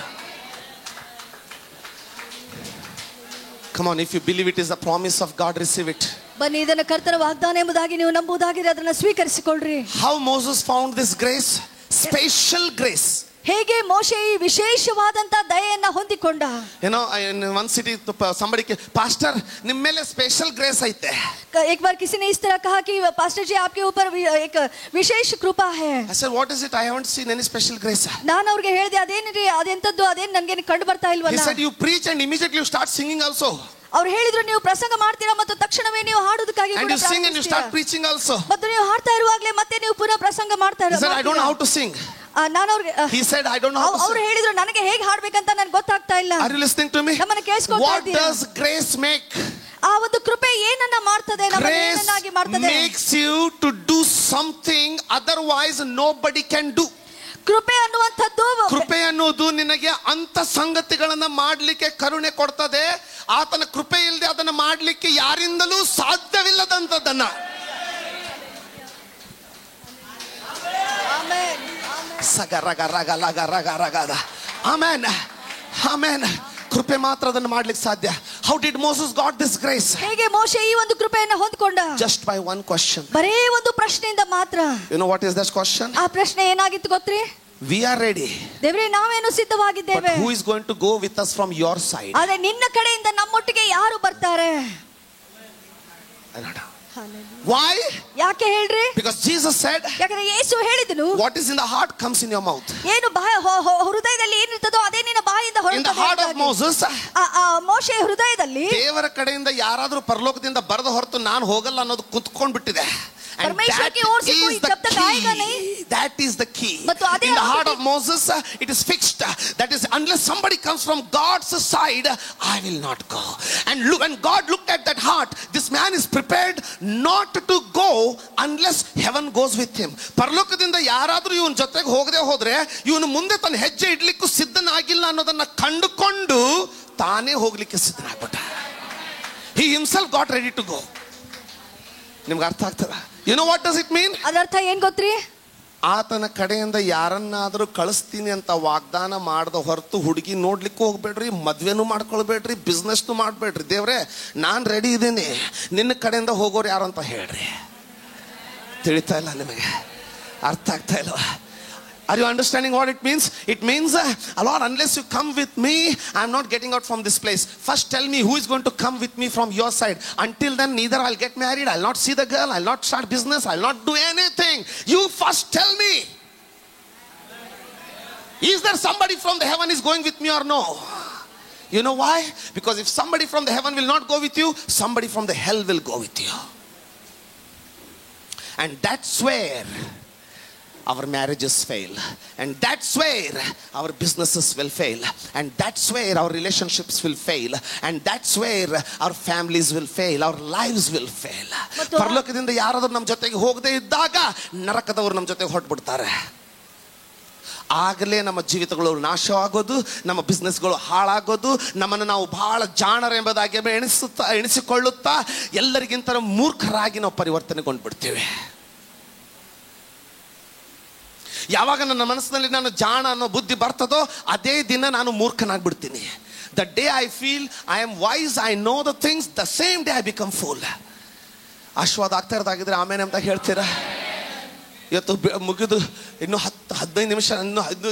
Come on, if you believe it is a promise of God, receive it. ಬನ್ನಿ, ಇದನ್ನು ಕರ್ತನ ವಾಗ್ದಾನ ಎಂಬುದಾಗಿ ನೀವು ನಂಬುವುದಾಗಿದ್ರೆ ಅದನ್ನು ಸ್ವೀಕರಿಸಿಕೊಳ್ಳ್ರಿ. How Moses found this grace? Special grace. ಹೇಗೆ ಮೋಶೆ ಈ ವಿಶೇಷವಾದಂತ ದಯೆಯನ್ನ ಹೊಂದಿಕೊಂಡ? You know, in one city somebody pastor ನಿಮ್ಮ ಮೇಲೆ ಸ್ಪೆಷಲ್ ಗ್ರೇಸ್ ಐತೆ. एक बार किसी ने इस तरह कहा कि पास्टर जी आपके ऊपर एक विशेष कृपा है. I said, what is it? I haven't seen any special grace. ನಾನು ಅವರಿಗೆ ಹೇಳಿದೆ, ಅದೇನಿದೆ, ಅದೆಂತದ್ದು, ಅದೇನು ನನಗೆ ಕಂಡು ಬರ್ತಾ ಇಲ್ವಲ್ಲ. He said, you preach and immediately you start singing also. ಅವರು ಹೇಳಿದ್ರು, ನೀವು ಪ್ರಸಂಗ ಮಾಡ್ತೀರಾ ಮತ್ತು ತಕ್ಷಣವೇ ನೀವು ಹಾಡೋದಕ್ಕಾಗಿ and you sing and you start preaching also. ಮತ್ತು ನೀವು ಹಾಡ್ತಾ ಇರುವಾಗಲೇ ಮತ್ತೆ ನೀವು ಪುನಃ ಪ್ರಸಂಗ ಮಾಡ್ತಾ ಇರೋ. He said, I don't know how to sing. ನಾನು ಅವ್ರಿಗೆ he said, I don't know how to sing. ಅವರು ಹೇಳಿದ್ರು, ನನಗೆ ಹೇಗೆ ಹಾಡಬೇಕಂತ ನನಗೆ ಗೊತ್ತಾಗ್ತಾ ಇಲ್ಲ. Are you listening to me? ನಮ್ಮನ್ನ ಕೇಳಿಸ್ಕೊಳ್ತಾ what ಇದ್ದೀರಾ? does grace make? ಆ ಒಂದು ಕೃಪೆ ಏನನ್ನ ಮಾಡ್ತದೆ? ನಮ್ಮನ್ನ ಏನನ್ನಾಗಿ ಮಾಡ್ತದೆ? makes you to do something otherwise nobody can do. ಕೃಪೆ ಅನ್ನುವಂಥದ್ದು, ಕೃಪೆ ಅನ್ನೋದು ನಿನಗೆ ಅಂತ ಸಂಗತಿಗಳನ್ನ ಮಾಡಲಿಕ್ಕೆ ಕರುಣೆ ಕೊಡ್ತದೆ. ಆತನ ಕೃಪೆ ಇಲ್ಲದೆ ಅದನ್ನ ಮಾಡಲಿಕ್ಕೆ ಯಾರಿಂದಲೂ ಸಾಧ್ಯವಿಲ್ಲದಂತದನ್ನ. Amen, amen. ಕೃಪೆ ಮಾತ್ರ ಅದನ್ನು ಮಾಡ್ಲಿಕ್ಕೆ ಸಾಧ್ಯ. How did Moses got this grace? ಹೇಗೆ ಮೋಶೆ ಈ ಒಂದು ಕೃಪೆಯನ್ನು ಹೊಂದಿಕೊಂಡ? Just by one question. ಬರೇ ಒಂದು ಪ್ರಶ್ನೆಯಿಂದ ಮಾತ್ರ. You know what is that question? ಆ ಪ್ರಶ್ನೆ ಏನಾಗಿತ್ತು ಗೊತ್ತ್ರಿ? We are ready. ದೇವರೇ, ನಾವೇನು ಸಿದ್ಧವಾಗಿದ್ದೇವೆ. But who is going to go with us from your side? ಆದರೆ ನಿನ್ನ ಕಡೆಯಿಂದ ನಮ್ಮೊಟ್ಟಿಗೆ ಯಾರು ಬರ್ತಾರೆ? Why? ಯಾಕೆ ಹೇಳ್ರಿ? Because Jesus said, ಯಾಕಂದ್ರೆ ಯೇಸು ಹೇಳಿದನು, what is in the heart comes in your mouth. ಏನು ಹೃದಯದಲ್ಲಿ ಏನಿರ್ತದೋ ಅದೇ ನಿನ್ನ ಬಾಯಿಂದ ಹೊರಡುತ್ತದೆ. In the heart of Moses, ಮೋಶೆಯ ಹೃದಯದಲ್ಲಿ ದೇವರ ಕಡೆಯಿಂದ ಯಾರಾದರೂ ಪರಲೋಕದಿಂದ ಬರೆದ ಹೊರತು ನಾನು ಹೋಗಲ್ಲ ಅನ್ನೋದು ಕುತ್ಕೊಂಡು ಬಿಟ್ಟಿದೆ. And परमेश्वर की ओर से कोई जब तक आएगा नहीं, that is the key. ಮತ್ತು ಅದೇ In the heart of Moses, it is fixed. That is, unless somebody comes from God's side, I will not go. And look, when God looked at that heart, this man is prepared not to go unless heaven goes with him. ಪರಲೋಕದಿಂದ ಯಾರಾದರೂ ಇವನ ಜೊತೆಗೆ ಹೋಗದೆ ಹೋದ್ರೆ ಇವನು ಮುಂದೆ ತನ್ನ ಹೆಜ್ಜೆ ಇಡ್ಲಿಕ್ಕೂ ಸಿದ್ಧನಾಗಿಲ್ಲ ಅನ್ನೋದನ್ನ ಕಂಡುಕೊಂಡು ತಾನೇ ಹೋಗ್ಲಿಕ್ಕೆ ಸಿದ್ಧನಾಗ್ಬಿಟ್ಟ. He himself got ready to go. ನಿಮ್ಗೆ ಅರ್ಥ ಆಗ್ತದ? You know what does it mean? ಅದರ್ಥ ಏನ್ ಗೊತ್ತ್ರಿ? ಆತನ ಕಡೆಯಿಂದ ಯಾರನ್ನಾದರೂ ಕಳಿಸ್ತೀನಿ ಅಂತ ವಾಗ್ದಾನ ಮಾಡದ ಹೊರತು ಹುಡುಗಿ ನೋಡ್ಲಿಕ್ಕೆ ಹೋಗ್ಬೇಡ್ರಿ, ಮದ್ವೆನೂ ಮಾಡ್ಕೊಳ್ಬೇಡ್ರಿ, ಬಿಸ್ನೆಸ್ನು ಮಾಡಬೇಡ್ರಿ. ದೇವ್ರೆ ನಾನು ರೆಡಿ ಇದ್ದೀನಿ, ನಿನ್ನ ಕಡೆಯಿಂದ ಹೋಗೋರು ಯಾರು ಅಂತ ಹೇಳ್ರಿ. ತಿಳಿತಾ ಇಲ್ಲ ನಿಮಗೆ? ಅರ್ಥ ಆಗ್ತಾ ಇಲ್ವಾ? Are you understanding what it means? It means, Lord, unless you come with me, I am not getting out from this place. First tell me who is going to come with me from your side. Until then, neither I'll get married, I'll not see the girl, I'll not start business, I'll not do anything. You first tell me. Is there somebody from the heaven is going with me or no? You know why? Because if somebody from the heaven will not go with you, somebody from the hell will go with you. And that's where our marriages fail, and that's where our businesses will fail, and that's where our relationships will fail, and that's where our families will fail, our lives will fail. ಪರಲೋಕದಿಂದ ಯಾರಾದರೂ ನಮ್ಮ ಜೊತೆಗೆ ಹೋಗದೆ ಇದ್ದಾಗ ನರಕದವರು ನಮ್ಮ ಜೊತೆಗೆ ಹೊರಟ್ಬಿಡ್ತಾರೆ. ಆಗಲೇ ನಮ್ಮ ಜೀವಿತಗಳು ನಾಶವಾಗೋದು, ನಮ್ಮ ಬಿಸ್ನೆಸ್ಗಳು ಹಾಳಾಗೋದು, ನಮ್ಮನ್ನು ನಾವು ಬಹಳ ಜಾಣರೆಂಬುದಾಗಿ ಎಣಿಸಿಕೊಳ್ಳುತ್ತಾ ಎಲ್ಲರಿಗಿಂತ ಮೂರ್ಖರಾಗಿ ನಾವು ಪರಿವರ್ತನೆಗೊಂಡ್ಬಿಡ್ತೇವೆ. ಯಾವಾಗ ನನ್ನ ಮನಸ್ಸಿನಲ್ಲಿ ನಾನು ಜಾಣ ಅನ್ನೋ ಬುದ್ಧಿ ಬರ್ತದೋ ಅದೇ ದಿನ ನಾನು ಮೂರ್ಖನಾಗ್ಬಿಡ್ತೀನಿ. The day I feel I am wise, I know the things, the same day I become fool. ಆಶೀರ್ವಾದ ಆಗ್ತಾ ಇರೋದಾಗಿದ್ರೆ ಆಮೇಲೆ ಅಂತ ಹೇಳ್ತೀರಾ? ಇವತ್ತು ಮುಗಿದು ಇನ್ನೂ 15 ನಿಮಿಷ,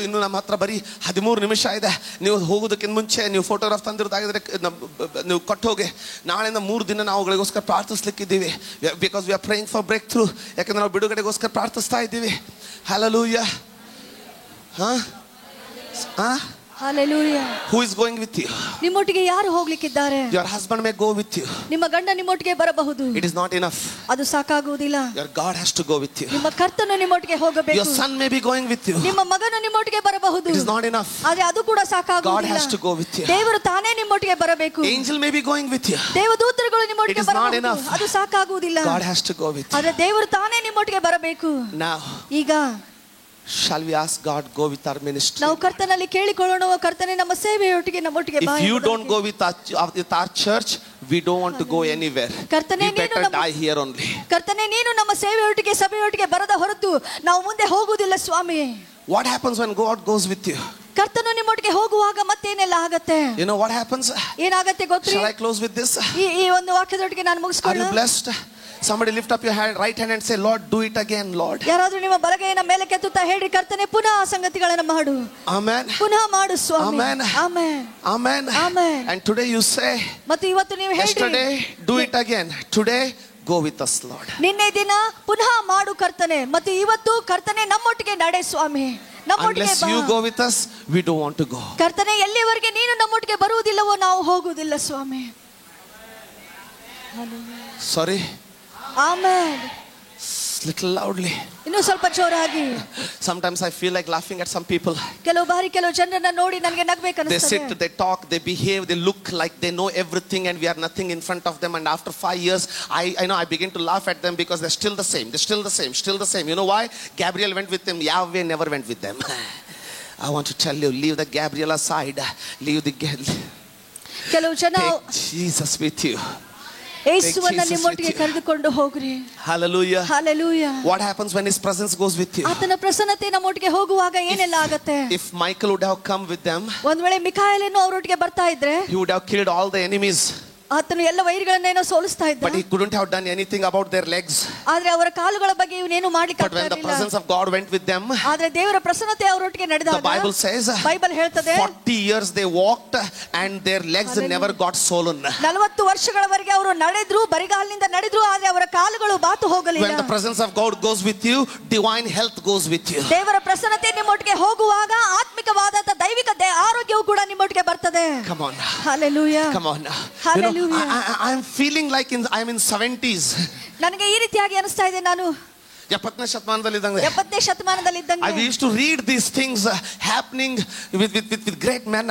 ಇನ್ನು ನಮ್ಮ ಹತ್ರ ಬರೀ 13 ನಿಮಿಷ ಇದೆ. ನೀವು ಹೋಗೋದಕ್ಕಿಂತ ಮುಂಚೆ ನೀವು ಫೋಟೋಗ್ರಾಫ್ ತಂದಿರೋದಾಗಿದ್ರೆ ನೀವು ಕೊಟ್ಟು ಹೋಗಿ. ನಾಳೆಯಿಂದ 3 ದಿನ ನಾವು ಅವುಗಳಿಗೋಸ್ಕರ ಪ್ರಾರ್ಥಿಸ್ಲಿಕ್ಕಿದ್ದೀವಿ. Because we are praying for breakthrough. ಯಾಕಂದ್ರೆ ನಾವು ಬಿಡುಗಡೆಗೋಸ್ಕರ ಪ್ರಾರ್ಥಿಸ್ತಾ ಇದ್ದೀವಿ. Hallelujah. Hallelujah. Who is going with you? ನಿಮ್ಮೊಟ್ಟಿಗೆ ಯಾರು ಹೋಗ್ಲಿಕ್ಕಿದ್ದಾರೆ? Your husband may go with you. ನಿಮ್ಮ ಗಂಡ ನಿಮ್ಮೊಟ್ಟಿಗೆ ಬರಬಹುದು. It is not enough. ಅದು ಸಾಕಾಗುವುದಿಲ್ಲ. Your God has to go with you. ನಿಮ್ಮ ಕರ್ತನು ನಿಮ್ಮೊಟ್ಟಿಗೆ ಹೋಗಬೇಕು. Your son may be going with you. ನಿಮ್ಮ ಮಗನು ನಿಮ್ಮೊಟ್ಟಿಗೆ ಬರಬಹುದು. It is not enough. ಆದರೆ ಅದು ಕೂಡ ಸಾಕಾಗುವುದಿಲ್ಲ. God has to go with you. ದೇವರು ತಾನೇ ನಿಮ್ಮೊಟ್ಟಿಗೆ ಬರಬೇಕು. Angel may be going with you. ದೇವದೂತರುಗಳು ನಿಮ್ಮೊಟ್ಟಿಗೆ ಬರಬಹುದು. ಅದು ಸಾಕಾಗುವುದಿಲ್ಲ. God has to go with you. ಆದರೆ ದೇವರು ತಾನೇ ನಿಮ್ಮೊಟ್ಟಿಗೆ ಬರಬೇಕು. Now, ಈಗ shall we ask God go with our ministry? ನಾವು ಕರ್ತನಲ್ಲಿ ಕೇಳಿಕೊಳ್ಳೋಣ, ಕರ್ತನೇ ನಮ್ಮ ಸೇವೆಯೊಟ್ಟಿಗೆ ನಮ್ಮೊಟ್ಟಿಗೆ ಬಾ. If you don't go with our church, we don't want to go anywhere. ಕರ್ತನೇ we better die here only. ಕರ್ತನೇ ನೀನು ನಮ್ಮ ಸೇವೆಯೊಟ್ಟಿಗೆ ಸಭೆಯೊಟ್ಟಿಗೆ ಬರದ ಹೊರತು ನಾವು ಮುಂದೆ ಹೋಗುವುದಿಲ್ಲ ಸ್ವಾಮಿ. What happens when God goes with you? ಕರ್ತನು ನಿಮ್ಮೊಟ್ಟಿಗೆ ಹೋಗುವಾಗ ಮತ್ತೇನೆಲ್ಲ ಆಗತ್ತೆ? You know what happens? ಏನಾಗತ್ತೆ ಗೊತ್ತಾ? Shall I close with this? ಈ ಒಂದು ವಾಕ್ಯದೊಟ್ಟಿಗೆ ನಾನು ಮುಗಿಸ್ಕೊಳ್ಳೋಣ. Are you blessed? Somebody lift up your hand, right hand and say, Lord, do it again, Lord. ಯಾರಾದರೂ ನಿಮ್ಮ ಬಲಗೈಯನ್ನು ಮೇಲೆ ಕೆತ್ತುತ್ತಾ ಹೇಳಿ, ಕರ್ತನೇ ಪುನಃ ಆ ಸಂಗತಿಗಳನ್ನು ಮಾಡು. Amen. ಪುನಃ ಮಾಡು ಸ್ವಾಮಿ. Amen. Amen. Amen. Amen. And today you say, ಮತ್ತು ಇವತ್ತು ನೀವು ಹೇಳಿ, yesterday do it again, today go with us, Lord. ನಿನ್ನೆ ದಿನ ಪುನಃ ಮಾಡು ಕರ್ತನೇ, ಮತ್ತು ಇವತ್ತು ಕರ್ತನೇ ನಮ್ಮೊಟ್ಟಿಗೆ ನಡೆ ಸ್ವಾಮಿ. Unless you go with us, we don't want to go. ಕರ್ತನೇ ಎಲ್ಲಿವರೆಗೆ ನೀನು ನಮ್ಮೊಟ್ಟಿಗೆ ಬರುವುದಿಲ್ಲವೋ ನಾವು ಹೋಗುವುದಿಲ್ಲ ಸ್ವಾಮಿ. Sorry. Amen. Little loudly. ಇನ್ನು ಸ್ವಲ್ಪ ಜೋರಾಗಿ. Sometimes I feel like laughing at some people. ಕೆಲವು ಬಾರಿ ಕೆಲವು ಜನರನ್ನ ನೋಡಿ ನನಗೆ ನಗಬೇಕು They ಅನಿಸುತ್ತದೆ. sit, they talk, they behave, they look like they know everything and we are nothing in front of them. And after 5 years, I know I begin to laugh at them because they're still the same. They're still the same, still the same. You know why? Gabriel went with them. Yahweh never went with them. I want to tell you, leave the Gabriel aside. Leave the ಕೆಲವು ಜನ take Jesus with you. ಯೇಸುವನ್ನ ನಿಮ್ಮೊಟ್ಟಿಗೆ ಕರೆದುಕೊಂಡು ಹೋಗ್ರಿ. Hallelujah. Hallelujah. What happens when his presence goes with you? ಆತನ ಪ್ರಸನ್ನತೆ ನಮ್ಮೊಟ್ಟಿಗೆ ಹೋಗುವಾಗ ಏನೆಲ್ಲ ಆಗತ್ತೆ? If Michael would have come with them, ಒಂದ್ ವೇಳೆ ಮಿಕಾಯೇಲನು ಅವರೊಟ್ಟಿಗೆ ಬರ್ತಾ ಇದ್ರೆ, he would have killed all the enemies. ಆತನು ಎಲ್ಲ ವೈರಿಗಳನ್ನೇನೋ ಸೋಲಿಸ್ತಾ ಇದ್ದ. But he couldn't have done anything about their legs. ಆದ್ರೆ ಅವರ ಕಾಲುಗಳ ಬಗ್ಗೆ ಇವನೇನು ಮಾಡ್ಲಿಕ್ಕೆ But when the presence of God went with them, ಆದ್ರೆ ದೇವರ ಪ್ರಸನ್ನತೆ ಅವರೊಟ್ಟಿಗೆ ನಡೆದಾಗ, the Bible says, ಬೈಬಲ್ ಹೇಳ್ತದೆ, 40 years they walked and their legs never got swollen. 40 ವರ್ಷಗಳವರೆಗೆ ಅವರು ನಡೆದ್ರು, ಬರಿಗಾಲಿನಿಂದ ನಡೆದ್ರು, ಆದ್ರೆ ಅವರ ಕಾಲುಗಳು ಬಾತು ಹೋಗಲಿಲ್ಲ. When the presence of God goes with you, divine health goes with you. ದೇವರ ಪ್ರಸನ್ನತೆ ನಿಮ್ಮೊಟ್ಟಿಗೆ ಹೋಗುವಾಗ ಆತ್ಮಿಕವಾದಂತ ದೈವಿಕ ಆರೋಗ್ಯ ಭಾಗ್ಯವು ಕೂಡ ನಿಮ್ಮೊಟ್ಟಿಗೆ ಬರ್ತದೆ. Come on. Hallelujah. Come on. Hallelujah. I'm feeling like I'm in 70s. ನನಗೆ ಈ ರೀತಿಯಾಗಿ ಅನಿಸ್ತಾ ಇದೆ, ನಾನು 70ನೇ ಶತಮಾನದಲ್ಲಿದ್ದಂಗೆ. 70ನೇ ಶತಮಾನದಲ್ಲಿದ್ದಂಗೆ. I used to read these things happening with great men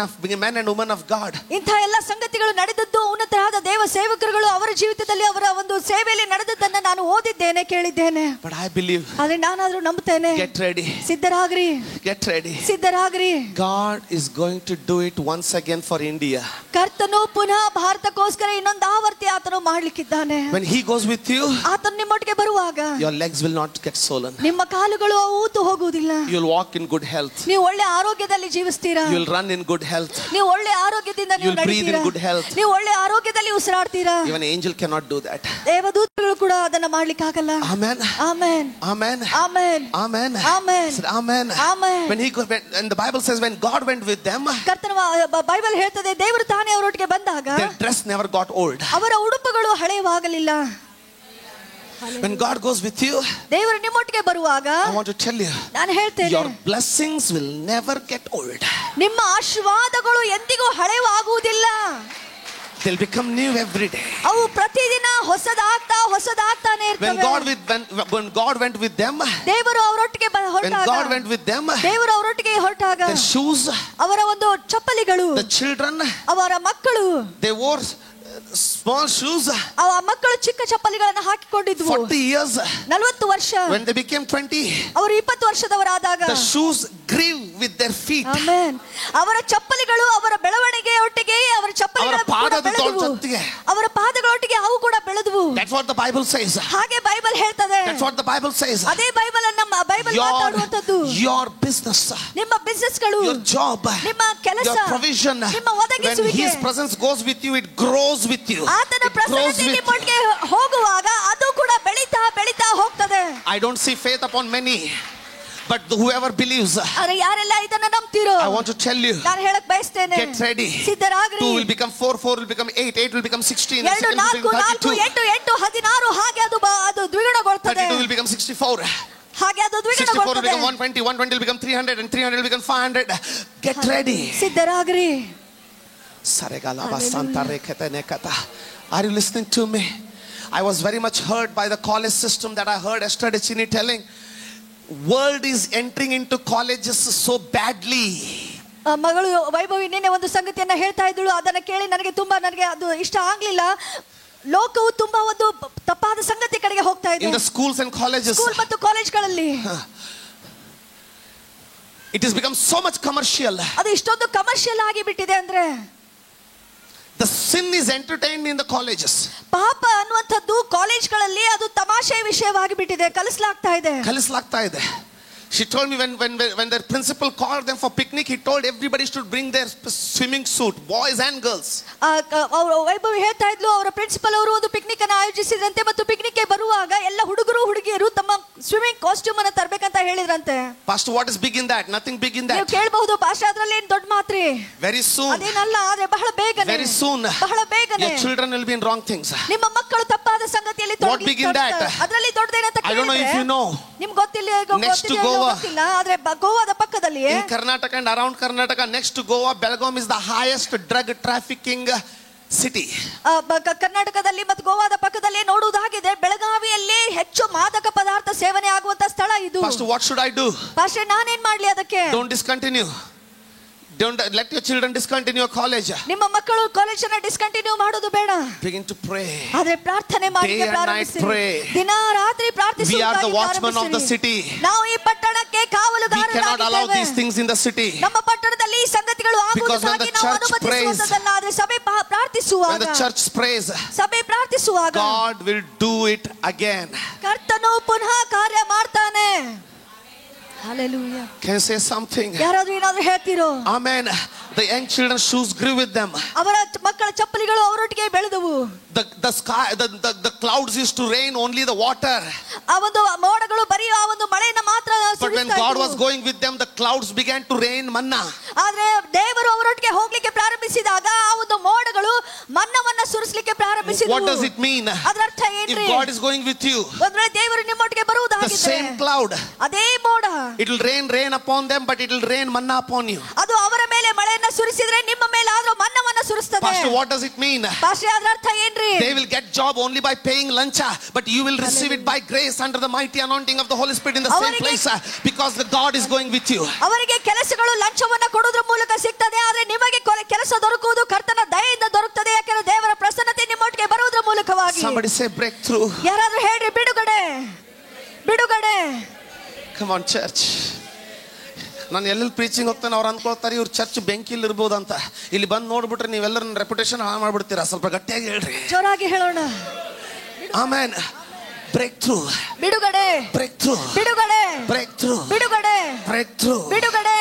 and women of God. ಇಂಥ ಎಲ್ಲ ಸಂಗತಿಗಳು ನಡೆದದ್ದು ಉನ್ನತರಾದ ದೇವ ಸೇವಕರುಗಳು ಅವರ ಜೀವಿತದಲ್ಲಿ ಅವರ ಒಂದು ಸೇವೆಯಲ್ಲಿ ನಡೆದದ್ದನ್ನ ನಾನು ಓದಿದ್ದೇನೆ, ಕೇಳಿದ್ದೇನೆ. But I believe. ಆದ್ರೆ ನಾನಾದ್ರೂ ನಂಬುತ್ತೇನೆ. Get ready. ಸಿದ್ಧರಾಗ್ರಿ. Get ready. ಸಿದ್ಧರಾಗ್ರಿ. God is going to do it once again for India. ಕರ್ತನು ಪುನಃ ಭಾರತಕ್ಕೋಸ್ಕರ ಇನ್ನೊಂದು ಆವರ್ತಿ ಆತನು ಮಾಡ್ಲಿಕ್ಕಿದ್ದಾನೆ. When he goes with you, ಆತನು ನಿಮ್ಮೊಟ್ಟಿಗೆ ಬರುವಾಗ your legs will not get swollen. ನಿಮ್ಮ ಕಾಲುಗಳು ಊತು ಹೋಗುವುದಿಲ್ಲ. You will walk in good health. ನೀವು ಒಳ್ಳೆ ಆರೋಗ್ಯದಲ್ಲಿ ಜೀವಿಸ್ತೀರಾ. You will run in good health. ನೀವು ಒಳ್ಳೆ ಆರೋಗ್ಯದಿಂದ ನೀವು ನಡೆಯುತ್ತೀರಾ. You will breathe in good health. ನೀವು ಒಳ್ಳೆ ಆರೋಗ್ಯದಲ್ಲಿ ಉಸಿರಾಡ್ತೀರಾ. Even an angel cannot do that. ದೇವದೂತರು ಕೂಡ ಅದನ್ನ ಮಾಡ್ಲಿಕ್ಕೆ ಆಗಲ್ಲ. Amen. Amen. Amen. Amen. Amen. Amen. Amen. Amen. And the Bible says when God went with them, ಕರ್ತನ ಬೈಬಲ್ ಹೇಳ್ತದೆ ದೇವರು ತಾನೇ ಅವರೊಟ್ಟಿಗೆ ಬಂದಾಗ their dress never got old. ಅವರ ಉಡುಪುಗಳು ಹಳೆಯವಾಗಲಿಲ್ಲ. When God goes with you, ದೇವರು ನಿಮ್ಮೊಟ್ಟಿಗೆ ಬರುವಾಗ I want to tell you, ನಾನು ಹೇಳ್ತೇನೆ, your blessings will never get old. ನಿಮ್ಮ ಆಶೀರ್ವಾದಗಳು ಎಂದಿಗೂ ಹಳೆಯವಾಗುವುದಿಲ್ಲ. They'll become new every day. ಅವು ಪ್ರತಿದಿನ ಹೊಸದಾಗ್ತಾನೆ ಇರ್ತವೆ. When God went with them, ದೇವರು ಅವರೊಟ್ಟಿಗೆ ಹೊರಟಾಗ, God went with them, ದೇವರು ಅವರೊಟ್ಟಿಗೆ ಹೊರಟಾಗ their shoes, ಅವರ ಒಂದು ಚಪ್ಪಲಿಗಳು, the children, ಅವರ ಮಕ್ಕಳು, they wore small shoes. ಆ ಮಕ್ಕಳು ಚಿಕ್ಕ ಚಪ್ಪಲಿಗಳನ್ನು ಹಾಕಿಕೊಂಡಿದ್ವು. 40 years, 40 ವರ್ಷ, when they became 20, ಅವರು 20 ವರ್ಷದವರಾದಾಗ the shoes grew with their feet. Amen. ಅವರ ಚಪ್ಪಲಿಗಳು ಅವರ ಬೆಳವಣಿಗೆ ಒಟ್ಟಿಗೆ ಅವರ ಚಪ್ಪಲಿಗಳ ಅವರ ಪಾದಗಳೊಟ್ಟಿಗೆ ಅವು ಕೂಡ ಬೆಳೆದವು. That's what the Bible says. ಹಾಗೆ ಬೈಬಲ್ ಹೇಳ್ತದೆ. That's what the Bible says. ಅದೇ ಬೈಬಲ್ ಮಾತಾಡುವಂತದ್ದು. Your business, ನಿಮ್ಮ ಬಿಸಿನೆಸ್ಗಳು, your job, ನಿಮ್ಮ ಕೆಲಸ, your provision, ನಿಮ್ಮ ಒದಗಿಸುವಿಕೆ, when His presence goes with you, it grows with you. ಆತನ ಪ್ರಸನ್ನತೆ ನಿಮ್ಮೊಟ್ಟಿಗೆ ಹೋಗುವಾಗ ಅದು ಕೂಡ ಬೆಳೀತಾ ಹೋಗ್ತದೆ. I don't see faith upon many, but whoever believes, ಆದರೆ ಯಾರೆಲ್ಲ ಇದನ್ನ ನಂಬ್ತಿರೋ, I want to tell you, ನಾನು ಹೇಳಕ್ ಬಯಸ್ತೇನೆ, get ready. ಸಿದ್ಧರಾಗ್ರಿ. 2 will become 4, 4 will become 8, 8 will become 16, 2 4 4 8 8 16 ಹಾಗೆ ಅದು ದ್ವಿಗುಣಗೊಳ್ತದೆ. 32 will become 64. ಹಾಗೆ ಅದು 64 will become 120, 120 will become 300, and 300 will become 500. Get ready. ಸಿದ್ಧರಾಗ್ರಿ. Are you listening to me? I was very much hurt by the college system that I heard yesterday Chini telling. World is entering into colleges so badly. ಮಗಳು ವೈಭವಿ ನಿನ್ನೆ ಒಂದು ಸಂಗತಿಯನ್ನ ಹೇಳ್ತಾ ಇದ್ದಳು. ಅದನ್ನ ಕೇಳಿ ನನಗೆ ಅದು ಇಷ್ಟ ಆಗ್ಲಿಲ್ಲ. ಲೋಕವು ತುಂಬಾ ಒಂದು ತಪ್ಪಾದ ಸಂಗತಿ ಕಡೆಗೆ ಹೋಗ್ತಾ ಇದೆ. In the schools and colleges, school ಮತ್ತು ಕಾಲೇಜ್ಗಳಲ್ಲಿ it has become so much commercial. ಅದು ಇಷ್ಟೊಂದು ಕಮರ್ಷಿಯಲ್ ಆಗಿ ಬಿಟ್ಟಿದೆ ಅಂದ್ರೆ, the sin is entertained in the colleges. ಪಾಪ ಅನ್ನುವಂಥದ್ದು ಕಾಲೇಜ್ಗಳಲ್ಲಿ ಅದು ತಮಾಷೆ ವಿಷಯವಾಗಿ ಬಿಟ್ಟಿದೆ, ಕಲಿಸಲಾಗ್ತಾ ಇದೆ. She told me when their principal called them for picnic, he told everybody should bring their swimming suit, boys and girls. Vaibhavi ಹೇಳ್ತಾ ಇದ್ಲು, ಅವರ ಪ್ರಿನ್ಸಿಪಲ್ ಅವರು ಒಂದು ಪಿಕ್ನಿಕ್ ಅನ್ನು ಆಯೋಜಿಸಿದ್ರಂತೆ ಮತ್ತು ಪಿಕ್ನಿಕ್ ಗೆ ಬರುವಾಗ ಎಲ್ಲ ಹುಡುಗರು ಹುಡುಗಿಯರು ತಮ್ಮ ಸ್ವಿಮ್ಮಿಂಗ್ ಕಾಸ್ಟ್ಯೂಮ್ ಅನ್ನು ತರಬೇಕಂತ ಹೇಳಿದ್ರಂತೆ. Pastor, what is big in that? Nothing big in that. ನೀವು ಕೇಳಬಹುದು, ಪಾಸ್ಟರ್ ಅದರಲ್ಲಿ ಏನು ದೊಡ್ಡ ಮಾತ್ರಿ? Very soon. ಅದೇನಲ್ಲ, ಆದ್ರೆ ಬಹಳ ಬೇಗನೆ. Very soon. ಬಹಳ ಬೇಗನೆ. Your children will be in wrong things. ನಿಮ್ಮ ಮಕ್ಕಳು ತಪ್ಪಾದ ಸಂಗತಿಯಲ್ಲಿ What big in that? ಅದರಲ್ಲಿ ದೊಡ್ಡದೇನಂತ ಕೇಳಿದ್ರೆ, I don't know if you know. ನಿಮಗೆ ಗೊತ್ತಿಲ್ಲ ಆದ್ರೆ ಗೋವಾದ ಪಕ್ಕದಲ್ಲಿ, in Karnataka and around Karnataka, next to Goa, Belgaum is the highest drug trafficking city. ಕರ್ನಾಟಕದಲ್ಲಿ ಮತ್ತು ಗೋವಾದ ಪಕ್ಕದಲ್ಲಿ ನೋಡುವುದಾಗಿದೆ, ಬೆಳಗಾವಿಯಲ್ಲಿ ಹೆಚ್ಚು ಮಾದಕ ಪದಾರ್ಥ ಸೇವನೆ ಆಗುವಂತ ಸ್ಥಳ ಇದು. Pastor, what should I do? Pastor, ನಾನೇನ್ ಮಾಡ್ಲಿ ಅದಕ್ಕೆ? Don't discontinue. Don't let your children discontinue college. ನಿಮ್ಮ ಮಕ್ಕಳು ಕಾಲೇಜ್ ಅನ್ನು ಡಿಸ್ಕಂಟಿನ್ಯೂ ಮಾಡೋದು ಬೇಡ. Begin to pray. ಆದ್ರೆ ಪ್ರಾರ್ಥನೆ ಮಾಡಲಿಕ್ಕೆ ಪ್ರಾರಂಭಿಸಿ. ದಿನ ರಾತ್ರಿ ಪ್ರಾರ್ಥಿಸುತ್ತಾ We are the watchmen of the city. ನಾವು ಈ ಪಟ್ಟಣಕ್ಕೆ ಕಾವಲುಗಾರರಾಗಿದ್ದೇವೆ. We cannot allow these things in the city. ನಮ್ಮ ಪಟ್ಟಣದಲ್ಲಿ ಈ ಸಂಗತಿಗಳು ಆಗುವುದಾಗಿ ನಾವು ಅನುಮತಿಸುವುದಲ್ಲ. ಆದ್ರೆ ಸಭೆ ಪ್ರಾರ್ಥಿಸುವಾಗ, when the church prays, ಸಭೆ ಪ್ರಾರ್ಥಿಸುವಾಗ, God will do it again. ಕರ್ತನು ಪುನಃ ಕಾರ್ಯ ಮಾಡ್ತಾನೆ. Hallelujah. Can you say something? ಯಾರಾದ್ರೂ ಏನಾದ್ರೂ ಹೇಳ್ತಿರೋ? Amen. The young children's shoes grew with them. ಅವರ ಮಕ್ಕಳ ಚಪ್ಪಲಿಗಳು ಅವರೊಟ್ಟಿಗೆ ಬೆಳೆದವು. The sky, the clouds used to rain only the water. ಆ ಒಂದು ಮೋಡಗಳು ಬರೀ ಆ ಒಂದು ಮಳೆಯನ್ನು ಮಾತ್ರ ಸುರಿಸ್ತಾ ಇದ್ದವು. But when God was going with them, the clouds began to rain manna. ಆದ್ರೆ ದೇವರು ಅವರೊಟ್ಟಿಗೆ ಹೋಗ್ಲಿಕ್ಕೆ ಪ್ರಾರಂಭಿಸಿದಾಗ ಆ ಒಂದು ಮೋಡಗಳು ಮನ್ನವನ್ನ ಸುರಿಸಲಿಕ್ಕೆ ಪ್ರಾರಂಭಿಸಿದವು. What does it mean? ಅದರ ಅರ್ಥ ಏನ್ರಿ? God is going with you, ಒಂದ್ ವೇಳೆ ದೇವರು ನಿಮ್ಮೊಟ್ಟಿಗೆ the ಬರುವುದಾಗಿದ್ರೆ same cloud, ಅದೇ ಮೋಡ, it will rain upon them, but it will rain manna upon you. ಅದು ಅವರ ಮೇಲೆ ಮಳೆಯನ್ನ ಸುರಿಸಿದ್ರೆ ನಿಮ್ಮ ಮೇಲೆ ಆದ್ರೂ ಮನ್ನವನ್ನ ಸುರಿಸ್ತದೆ. Pastor, what does it mean? Pastor, ಅದರ ಅರ್ಥ ಏನ್ರಿ? They will get job only by paying lunch, but you will receive it by grace under the mighty anointing of the Holy Spirit in the same place, because the God is going with you. ಅವರಿಗೆ ಕೆಲಸಗಳು ಲಂಚವನ್ನ ಕೊಡೋದ್ರ ಮೂಲಕ ಸಿಗ್ತದೆ, ಆದ್ರೆ ನಿಮಗೆ ಕೆಲಸ ದೊರಕುವುದು ಕರ್ತನ ದಯೆಯಿಂದ ದೊರಕುತ್ತದೆ, ಯಾಕಂದ್ರೆ ದೇವರ ಪ್ರಸನ್ನತೆ ನಿಮ್ಮೊಟ್ಟಿಗೆ ಬರುವುದರ ಮೂಲಕವಾಗಿ. Somebody say breakthrough. ಯಾರಾದ್ರೂ ಹೇಳ್ರಿ ಬಿಡುಗಡೆ, ಬಿಡುಗಡೆ. Come on church. ನಾನು ಎಲ್ಲೆಲ್ಲಿ ಪ್ರೀಚಿಂಗ್ ಹೋಗ್ತಾನೆ ಅವ್ರು ಅನ್ಕೊಳ್ತಾರೆ ಇವ್ರು ಚರ್ಚ್ ಬೆಂಕಿಲಿ ಇರ್ಬೋದು ಅಂತ. ಇಲ್ಲಿ ಬಂದು ನೋಡ್ಬಿಟ್ರೆ ನೀವೆಲ್ಲರ ರೆಪ್ಯುಟೇಷನ್ ಹಾಳು ಮಾಡ್ಬಿಡ್ತೀರಾ. ಸ್ವಲ್ಪ ಗಟ್ಟಿಯಾಗಿ ಹೇಳ್ರಿ, ಜೋರಾಗಿ ಹೇಳೋಣ. ಆಮೆನ್. breakthrough, ಬಿಡುಗಡೆ, breakthrough, ಬಿಡುಗಡೆ, breakthrough, ಬಿಡುಗಡೆ, breakthrough, ಬಿಡುಗಡೆ.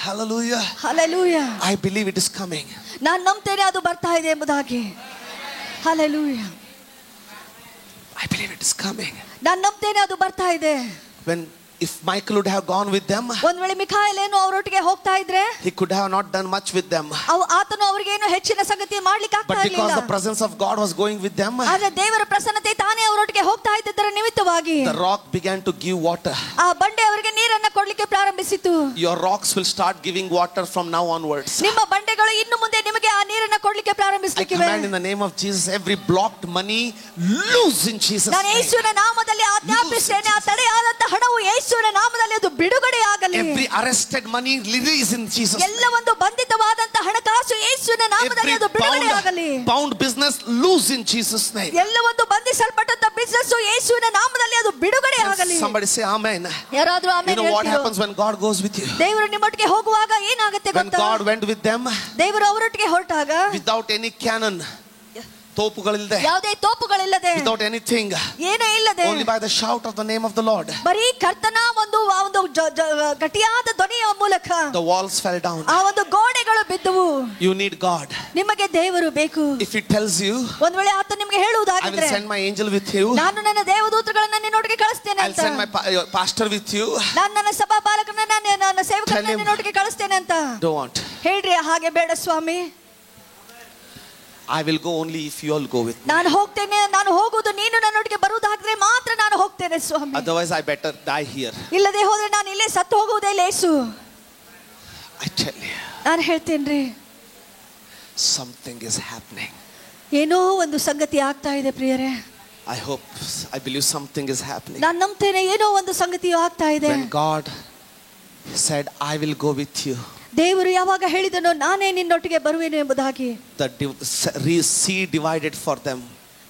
hallelujah, hallelujah. I believe it is coming. ನಾನು ನಂಬ್ತೇನೆ ಅದು ಬರ್ತಾ ಇದೆ ಎಂಬುದಾಗಿ. Hallelujah. I believe it is coming. ನಾನು ನಂಬ್ತೇನೆ ಅದು ಬರ್ತಾ ಇದೆ. When if Michael would have gone with them, ಒಂದ್ ವೇಳೆ ಮಿಖಾಯೇಲ್ ಏನು ಅವರೊಟ್ಟಿಗೆ ಹೋಗ್ತಾ ಇದ್ರೆ, he could have not done much with them, ಆತನು ಅವರಿಗೆ ಏನು ಹೆಚ್ಚಿನ ಸಂಗತಿ ಮಾಡ್ಲಿಕ್ಕೆ ಆಗ್ತಾ but because ಇರಲಿಲ್ಲ. the presence of God was going with them, ಆದ್ರೆ ದೇವರ ಪ್ರಸನ್ನತೆ ತಾನೇ ಅವರೊಟ್ಟಿಗೆ ಹೋಗ್ತಾ ಇದ್ದರ ನಿಮಿತ್ತವಾಗಿ the rock began to give water. ಆ ಬಂಡೆ ಅವರಿಗೆ ನೀರನ್ನ ಕೊಡ್ಲಿಕ್ಕೆ ಪ್ರಾರಂಭಿಸಿತು. Your rocks will start giving water from now onwards. ನಿಮ್ಮ ಬಂಡೆಗಳು ಇನ್ನು ಮುಂದೆ ನಿಮಗೆ ಆ ನೀರನ್ನ ಕೊಡ್ಲಿಕ್ಕೆ I ಪ್ರಾರಂಭಿಸಲಿಕ್ಕಿವೆ. command in the name of Jesus every blocked money loose in Jesus ನಾನು name. ಯೇಸುವಿನ ನಾಮದಲ್ಲಿ ಆಜ್ಞಾಪಿಸುತ್ತೇನೆ, ಆ ತಡೆಯಾದಂತ ಹಣವು ಯೇಸುವಿನ ನಾಮದಲ್ಲಿ ಅದು ಬಿಡುಗಡೆ ಆಗಲಿ. Every arrested money release in Jesus name. ಎಲ್ಲ ಒಂದು ಬಂಧಿತವಾದಂತ ಹಣಕಾಸು ಯೇಸುವಿನ ನಾಮದಲ್ಲಿ ಅದು ಬಿಡುಗಡೆ ಆಗಲಿ. bound business loose in Jesus name. ಎಲ್ಲ ಒಂದು ಬಂಧಿಸಲ್ಪಟ್ಟಂತ ಬಿಸಿನೆಸ್ ಯೇಸುವಿನ ನಾಮದಲ್ಲಿ ಅದು ಬಿಡುಗಡೆ ಆಗಲಿ. Somebody say amen. ಯಾರಾದ್ರೂ You amen know what ಹೇಳ್ತೀರೋ? happens when God goes with you? ದೇವರು ನಿಮ್ಮೊಟ್ಟಿಗೆ ಹೋಗುವಾಗ ಏನಾಗುತ್ತೆ When ಗೊತ್ತಾ? God went with them ದೇವರು ಅವರೊಟ್ಟಿಗೆ ಹೊರಟಾಗ without any cannon, ತೋಪುಗಳಿಲ್ಲದೆ, ಯಾವುದೇ ತೋಪುಗಳಿಲ್ಲದೆ, without anything, ಏನೇ ಇಲ್ಲದೆ, only by the shout of the name of the Lord, ಬರೀ ಕರ್ತನ ಒಂದು ಗಟ್ಟಿಯಾದ ಧ್ವನಿಯ ಮೂಲಕ the walls fell down. ಆ ಒಂದು ಗೋಡೆಗಳು ಬಿದ್ದವು. You need God. ನಿಮಗೆ ದೇವರು ಬೇಕು. If He tells you, ಒಂದ್ ವೇಳೆ ಆತ ನಿಮಗೆ I will ಹೇಳುವುದಾಗಿದ್ರೆ, send my angel with you, ನಾನು ನನ್ನ ದೇವದೂತಗಳನ್ನ ನಿನ್ನೊಟ್ಟಿಗೆ ಕಳಿಸ್ತೇನೆ I'll ಅಂತ, send my pastor with you, ನಾನು ನನ್ನ ಸಭಾ ಬಾಲಕರನ್ನ ನನ್ನ ಸೇವಕರನ್ನ ನಿನ್ನೊಟ್ಟಿಗೆ ಕಳಿಸ್ತೇನೆ ಅಂತ don't want. ಹೇಳ್ರಿ. ಹಾಗೆ ಬೇಡ ಸ್ವಾಮಿ, I will go only if you all go with me. ನಾನು ಹೋಗ್ತೇನೆ, ನಾನು ಹೋಗುವುದು ನೀನು ನನ್ನೊಟ್ಟಿಗೆ ಬರುವುದಾದ್ರೆ ಮಾತ್ರ ನಾನು ಹೋಗ್ತೇನೆ ಸ್ವಾಮಿ. Otherwise I better die here. ಇಲ್ಲದೆ ಹೋದ್ರೆ ನಾನು ಇಲ್ಲೇ ಸತ್ತು ಹೋಗುವುದೇ ಲೇಸು. I tell you, ನಾನು ಹೇಳ್ತೇನ್ರಿ, something is happening. ಏನೋ ಒಂದು ಸಂಗತಿ ಆಗ್ತಾ ಇದೆ ಪ್ರಿಯರೇ. I believe something is happening. ನಾನು ನಂಬ್ತೇನೆ ಏನೋ ಒಂದು ಸಂಗತಿಯು ಆಗ್ತಾ ಇದೆ. When God said, I will go with you, ದೇವರು ಯಾವಾಗ ಹೇಳಿದನೋ ನಾನೇ ನಿನ್ನೊಟ್ಟಿಗೆ ಬರುವೆನು ಎಂಬುದಾಗಿ, the sea divided for them,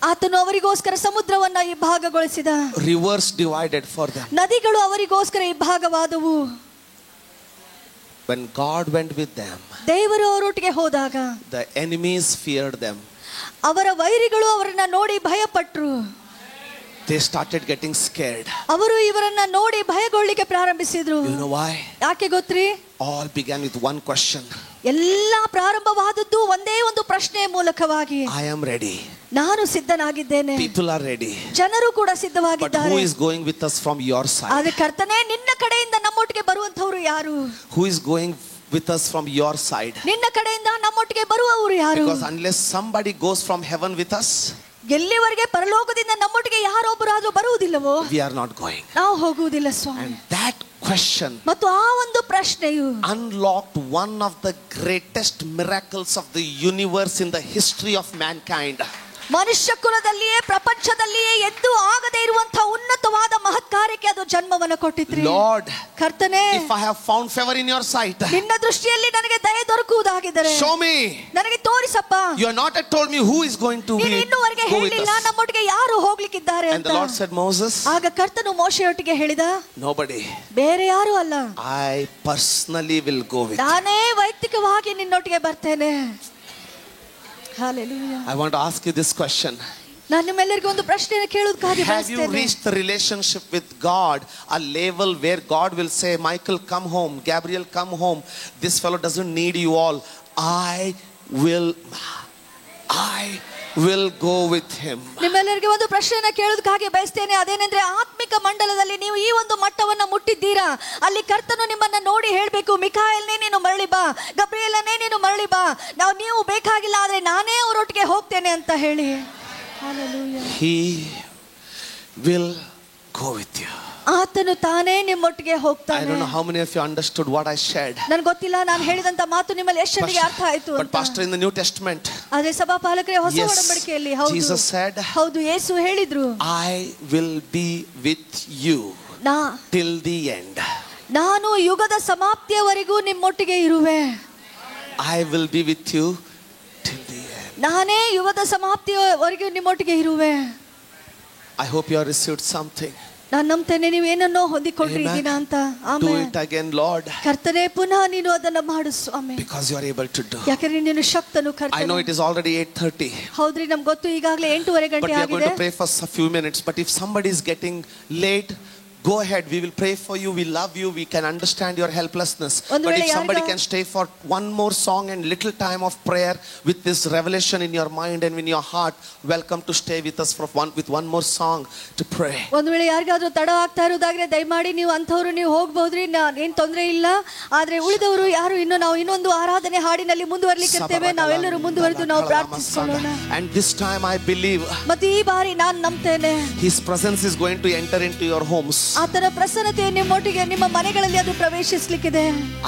ಆತನು ಅವರಿಗೋಸ್ಕರ ಸಮುದ್ರವನ್ನ ಇಬ್ಬಾಗಗೊಳಿಸಿದ, rivers divided for them. ನದಿಗಳು ಅವರಿಗೋಸ್ಕರ ಇಬ್ಬಾಗವಾದವು. When God went with them, ದೇವರು ಅವರೊಟ್ಟಿಗೆ ಹೋದಾಗ the enemies feared them. ಅವರ ವೈರಿಗಳು ಅವರನ್ನ ನೋಡಿ ಭಯಪಟ್ರು. They started getting scared. ಅವರು ಇವರನ್ನ ನೋಡಿ ಭಯಗೊಳ್ಳಿಕ್ಕೆ ಪ್ರಾರಂಭಿಸಿದ್ರು. You know why? ಯಾಕೆ ಗೊತ್ತ್ರಿ? All began with one question. ಎಲ್ಲ ಪ್ರಾರಂಭವಾದದ್ದು ಒಂದೇ ಒಂದು ಪ್ರಶ್ನೆಯ ಮೂಲಕವಾಗಿ. I am ready. ನಾನು ಸಿದ್ಧನಾಗಿದ್ದೇನೆ. People are ready. ಜನರು ಕೂಡ But ಸಿದ್ಧವಾಗಿದ್ದಾರೆ. who is going with us from your side? ಆದ್ರೆ ಕರ್ತನೇ, ನಿನ್ನ ಕಡೆಯಿಂದ ನಮ್ಮೊಟ್ಟಿಗೆ ಬರುವಂತವರು ಯಾರು? Who is going with us from your side? ನಿನ್ನ ಕಡೆಯಿಂದ ನಮ್ಮೊಟ್ಟಿಗೆ ಬರುವವರು ಯಾರು? Because unless somebody goes from heaven with us, ಎಲ್ಲಿವರೆಗೆ ಪರಲೋಕದಿಂದ ನಮ್ಮೊಟ್ಟಿಗೆ ಯಾರೊಬ್ಬರಾದ್ರೂ ಬರುವುದಿಲ್ಲವೋ, we are not going. ನಾವು ಹೋಗುವುದಿಲ್ಲ ಸ್ವಾಮಿ. And that question ಮತ್ತು ಆ ಒಂದು ಪ್ರಶ್ನೆಯು unlocked one of the greatest miracles of the universe in the history of mankind. ಮನುಷ್ಯ ಕುಲದಲ್ಲಿಯೇ ಪ್ರಪಂಚದಲ್ಲಿಯೇ ಎಂದೂ ಆಗದೇ ಇರುವಂತಹ ಉನ್ನತವಾದ ಮಹತ್ ಕಾರ್ಯಕ್ಕೆ ಅದು ಜನ್ಮವನ್ನು ಕೊಟ್ಟಿದ್ರಿ. Lord, ಕರ್ತನೇ, if I have found favor in your sight, ನಿನ್ನ ದೃಷ್ಟಿಯಲ್ಲಿ ನನಗೆ ದಯೆ ದೊರಕುವುದಾಗಿದ್ದರೆ show me. ನನಗೆ ತೋರಿಸಪ್ಪ. You have not yet told me who is going to be ನೀನು ಇನ್ನುವರೆಗೆ go with ಹೇಳಿಲ್ಲ us. ನಮ್ಮೊಟ್ಟಿಗೆ ಯಾರು ಹೋಗ್ಲಿಕ್ಕಿದ್ದಾರೆ And ಅಂತ. the Lord said, Moses, ಆಗ ಕರ್ತನು ಮೋಶೆಯೊಟ್ಟಿಗೆ ಹೇಳಿದ, nobody. ಬೇರೆ ಯಾರು ಅಲ್ಲ, I personally will go with you. ನಾನೇ ವೈಯಕ್ತಿಕವಾಗಿ ನಿನ್ನೊಟ್ಟಿಗೆ ಬರ್ತೇನೆ. Hallelujah. I want to ask you this question. ನಾನು ನಿಮ್ಮೆಲ್ಲರಿಗೂ ಒಂದು ಪ್ರಶ್ನೆಯನ್ನು ಕೇಳೋದಕ್ಕಾಗಿ Have you ಬಯಸ್ತೇನೆ. reached the relationship with God a level where God will say, Michael, come home, Gabriel, come home, this fellow doesn't need you all, I will go with him. ನಿಮ್ಮೆಲ್ಲರಿಗೆ ಒಂದು ಪ್ರಶ್ನೆಯನ್ನು ಕೇಳೋದಕ್ಕಾಗಿ ಬಯಸ್ತೇನೆ. ಅದೇನೆಂದ್ರೆ, ಆತ್ಮಿಕ ಮಂಡಲದಲ್ಲಿ ನೀವು ಈ ಒಂದು ಮಟ್ಟವನ್ನ ಮುಟ್ಟಿದ್ದೀರಾ. ಅಲ್ಲಿ ಕರ್ತನು ನಿಮ್ಮನ್ನ ನೋಡಿ ಹೇಳ್ಬೇಕು, ಮಿಖಾಯಲ್ನೇ ನೀನು ಮರಳಿ ಬಾ, ಗಬ್ರಿಯೇಲನೇ ನೀನು ಮರಳಿ ಬಾ, ನೀವು ಬೇಕಾಗಿಲ್ಲ, ಆದ್ರೆ ನಾನೇ ಅವರೊಟ್ಟಿಗೆ ಹೋಗ್ತೇನೆ ಅಂತ ಹೇಳಿ. Hallelujah. He will go with you. ಆತನು ತಾನೇ ನಿಮ್ಮೊಟ್ಟಿಗೆ I ಹೋಗ್ತಾನೆ. don't know how many of you understood what I shared. ನನಗೆ ಗೊತ್ತಿಲ್ಲ ನಾನು ಹೇಳಿದಂತ ಮಾತು ನಿಮ್ಮಲ್ಲಿ ಎಷ್ಟು ಜನರಿಗೆ ಅರ್ಥ ಆಯ್ತು But ಅಂತ. pastor, in the New Testament, ಆದ್ರೆ ಸಭಾಪಾಲಕರೇ ಹೊಸ yes, ಒಡಂಬಡಿಕೆಯಲ್ಲಿ ಹೌದು Jesus said, ಹೌದು ಯೇಸು ಹೇಳಿದ್ರು, I will be with you till the end. ನಾನು ಯುಗದ ಸಮಾಪ್ತಿಯವರೆಗೂ ನಿಮ್ಮೊಟ್ಟಿಗೆ ಇರುವೆ. I will be with you till the end. ನಾನೇ ಯುಗದ ಸಮಾಪ್ತಿಯವರೆಗೂ ನಿಮ್ಮೊಟ್ಟಿಗೆ ಇರುವೆ. I hope you have received something. ನಾನು ನಂಬ್ತೇನೆ ನೀವು ಏನನ್ನೋ ಹೊಂದಿಕೊಂಡಿದ್ದೀರಾ ಅಂತ. Do it again, Lord. ಕರ್ತನೇ ಪುನಃ ನೀನು ಅದನ್ನ ಮಾಡು ಸ್ವಾಮಿ. Because you are able to do. ಯಾಕಂದ್ರೆ ನೀನು ಶಕ್ತನು ಕರ್ತನೇ. I know it is already 8:30. ಹೌದ್ರಿ ನಮ್ಗೆ ಗೊತ್ತು ಈಗಾಗಲೇ 8:30 ಗಂಟೆ But we are going ಆಗಿದೆ. to pray for a few minutes. But if somebody is getting late, go ahead. We will pray for you. We love you. We can understand your helplessness. But if somebody can stay for one more song and little time of prayer with this revelation in your mind and in your heart, welcome to stay with us with one more song to pray. ಒಂದು ವೇಳೆ ಯಾರಿಗಾದ್ರೂ ತಡ ಆಗ್ತಾ ಇರೋದಾದ್ರೆ ದಯಮಾಡಿ ನೀವು ಅಂಥವ್ರು ನೀವು ಹೋಗ್ಬೋದ್ರಿ, ಏನು ತೊಂದರೆ ಇಲ್ಲ. ಆದ್ರೆ ಉಳಿದವರು ಯಾರು ನಾವು ಇನ್ನೊಂದು ಆರಾಧನೆ ಹಾಡಿನಲ್ಲಿ ಮುಂದುವರಲಿಕ್ಕೆ ಇರ್ತೇವೆ. ನಾವೆಲ್ಲರೂ ಮುಂದುವರೆದು ನಾವು ಪ್ರಾರ್ಥಿಸೋಣ. And this time I believe ಮತ್ತೆ ಈ ಬಾರಿ ನಾನು ನಂಬ್ತೇನೆ His presence is going to enter into your homes. ಆತನ ಪ್ರಸನ್ನತೆ ನಿಮ್ಮೊಟ್ಟಿಗೆ ನಿಮ್ಮ ಮನೆಗಳಲ್ಲಿ ಅದು ಪ್ರವೇಶಿಸಲಿಕ್ಕಿದೆ.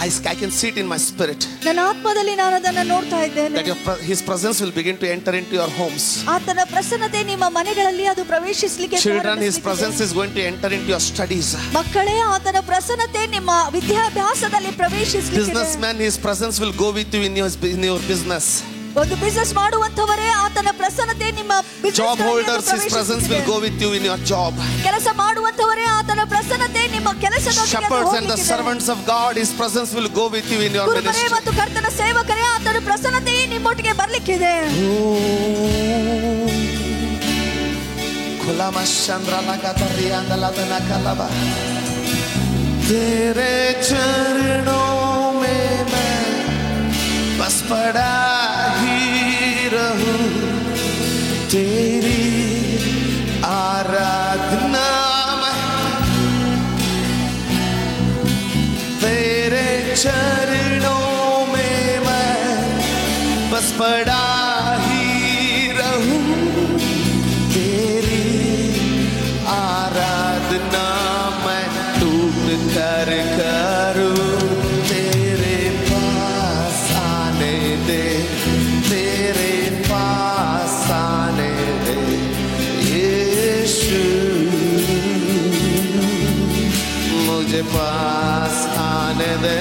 I can see it in my spirit. ನನ್ನ ಆತ್ಮದಲ್ಲಿ ನಾನು ಅದನ್ನು ನೋಡ್ತಾ ಇದ್ದೇನೆ. That His presence will begin to enter into your homes. ಆತನ ಪ್ರಸನ್ನತೆ ನಿಮ್ಮ ಮನೆಗಳಲ್ಲಿ ಅದು ಪ್ರವೇಶಿಸಲಿಕ್ಕೆ. Children, His presence is going to enter into your studies. ಮಕ್ಕಳೇ ಆತನ ಪ್ರಸನ್ನತೆ ನಿಮ್ಮ ವಿದ್ಯಾಭ್ಯಾಸದಲ್ಲಿ ಪ್ರವೇಶಿಸಲಿಕ್ಕೆ. Businessman, His presence will go with you in your business. ಒಂದು ಬಿಸಿನೆಸ್ ಮಾಡುವಂತವರೇ ಆತನ ಪ್ರಸನ್ನತೆ ನಿಮ್ಮ Job holders, His presence will go with you in your job. ಕೆಲಸ ಮಾಡುವಂತವರೇ ಆತನ ಪ್ರಸನ್ನತೆ ನಿಮ್ಮ ಕೆಲಸದೊಂದಿಗೆ Shepherds and the servants of God, His presence will go with you in your ministry. ಮತ್ತು ಕರ್ತನ ಸೇವಕರೇ ಆತನ ಪ್ರಸನ್ನತೆ ನಿಮ್ಮೊಟ್ಟಿಗೆ ಬರ್ಲಿಕ್ಕಿದೆ. तेरे चरणों में मैं बस पड़ा ही रहूं, तेरी आराधना में, तेरे चरणों में मैं बस पड़ा ही रहूं, तेरी आराधना मैं टूट कर करूं, तेरे पास आने दे, तेरे पास आने दे यीशु, मुझे पास आने दे.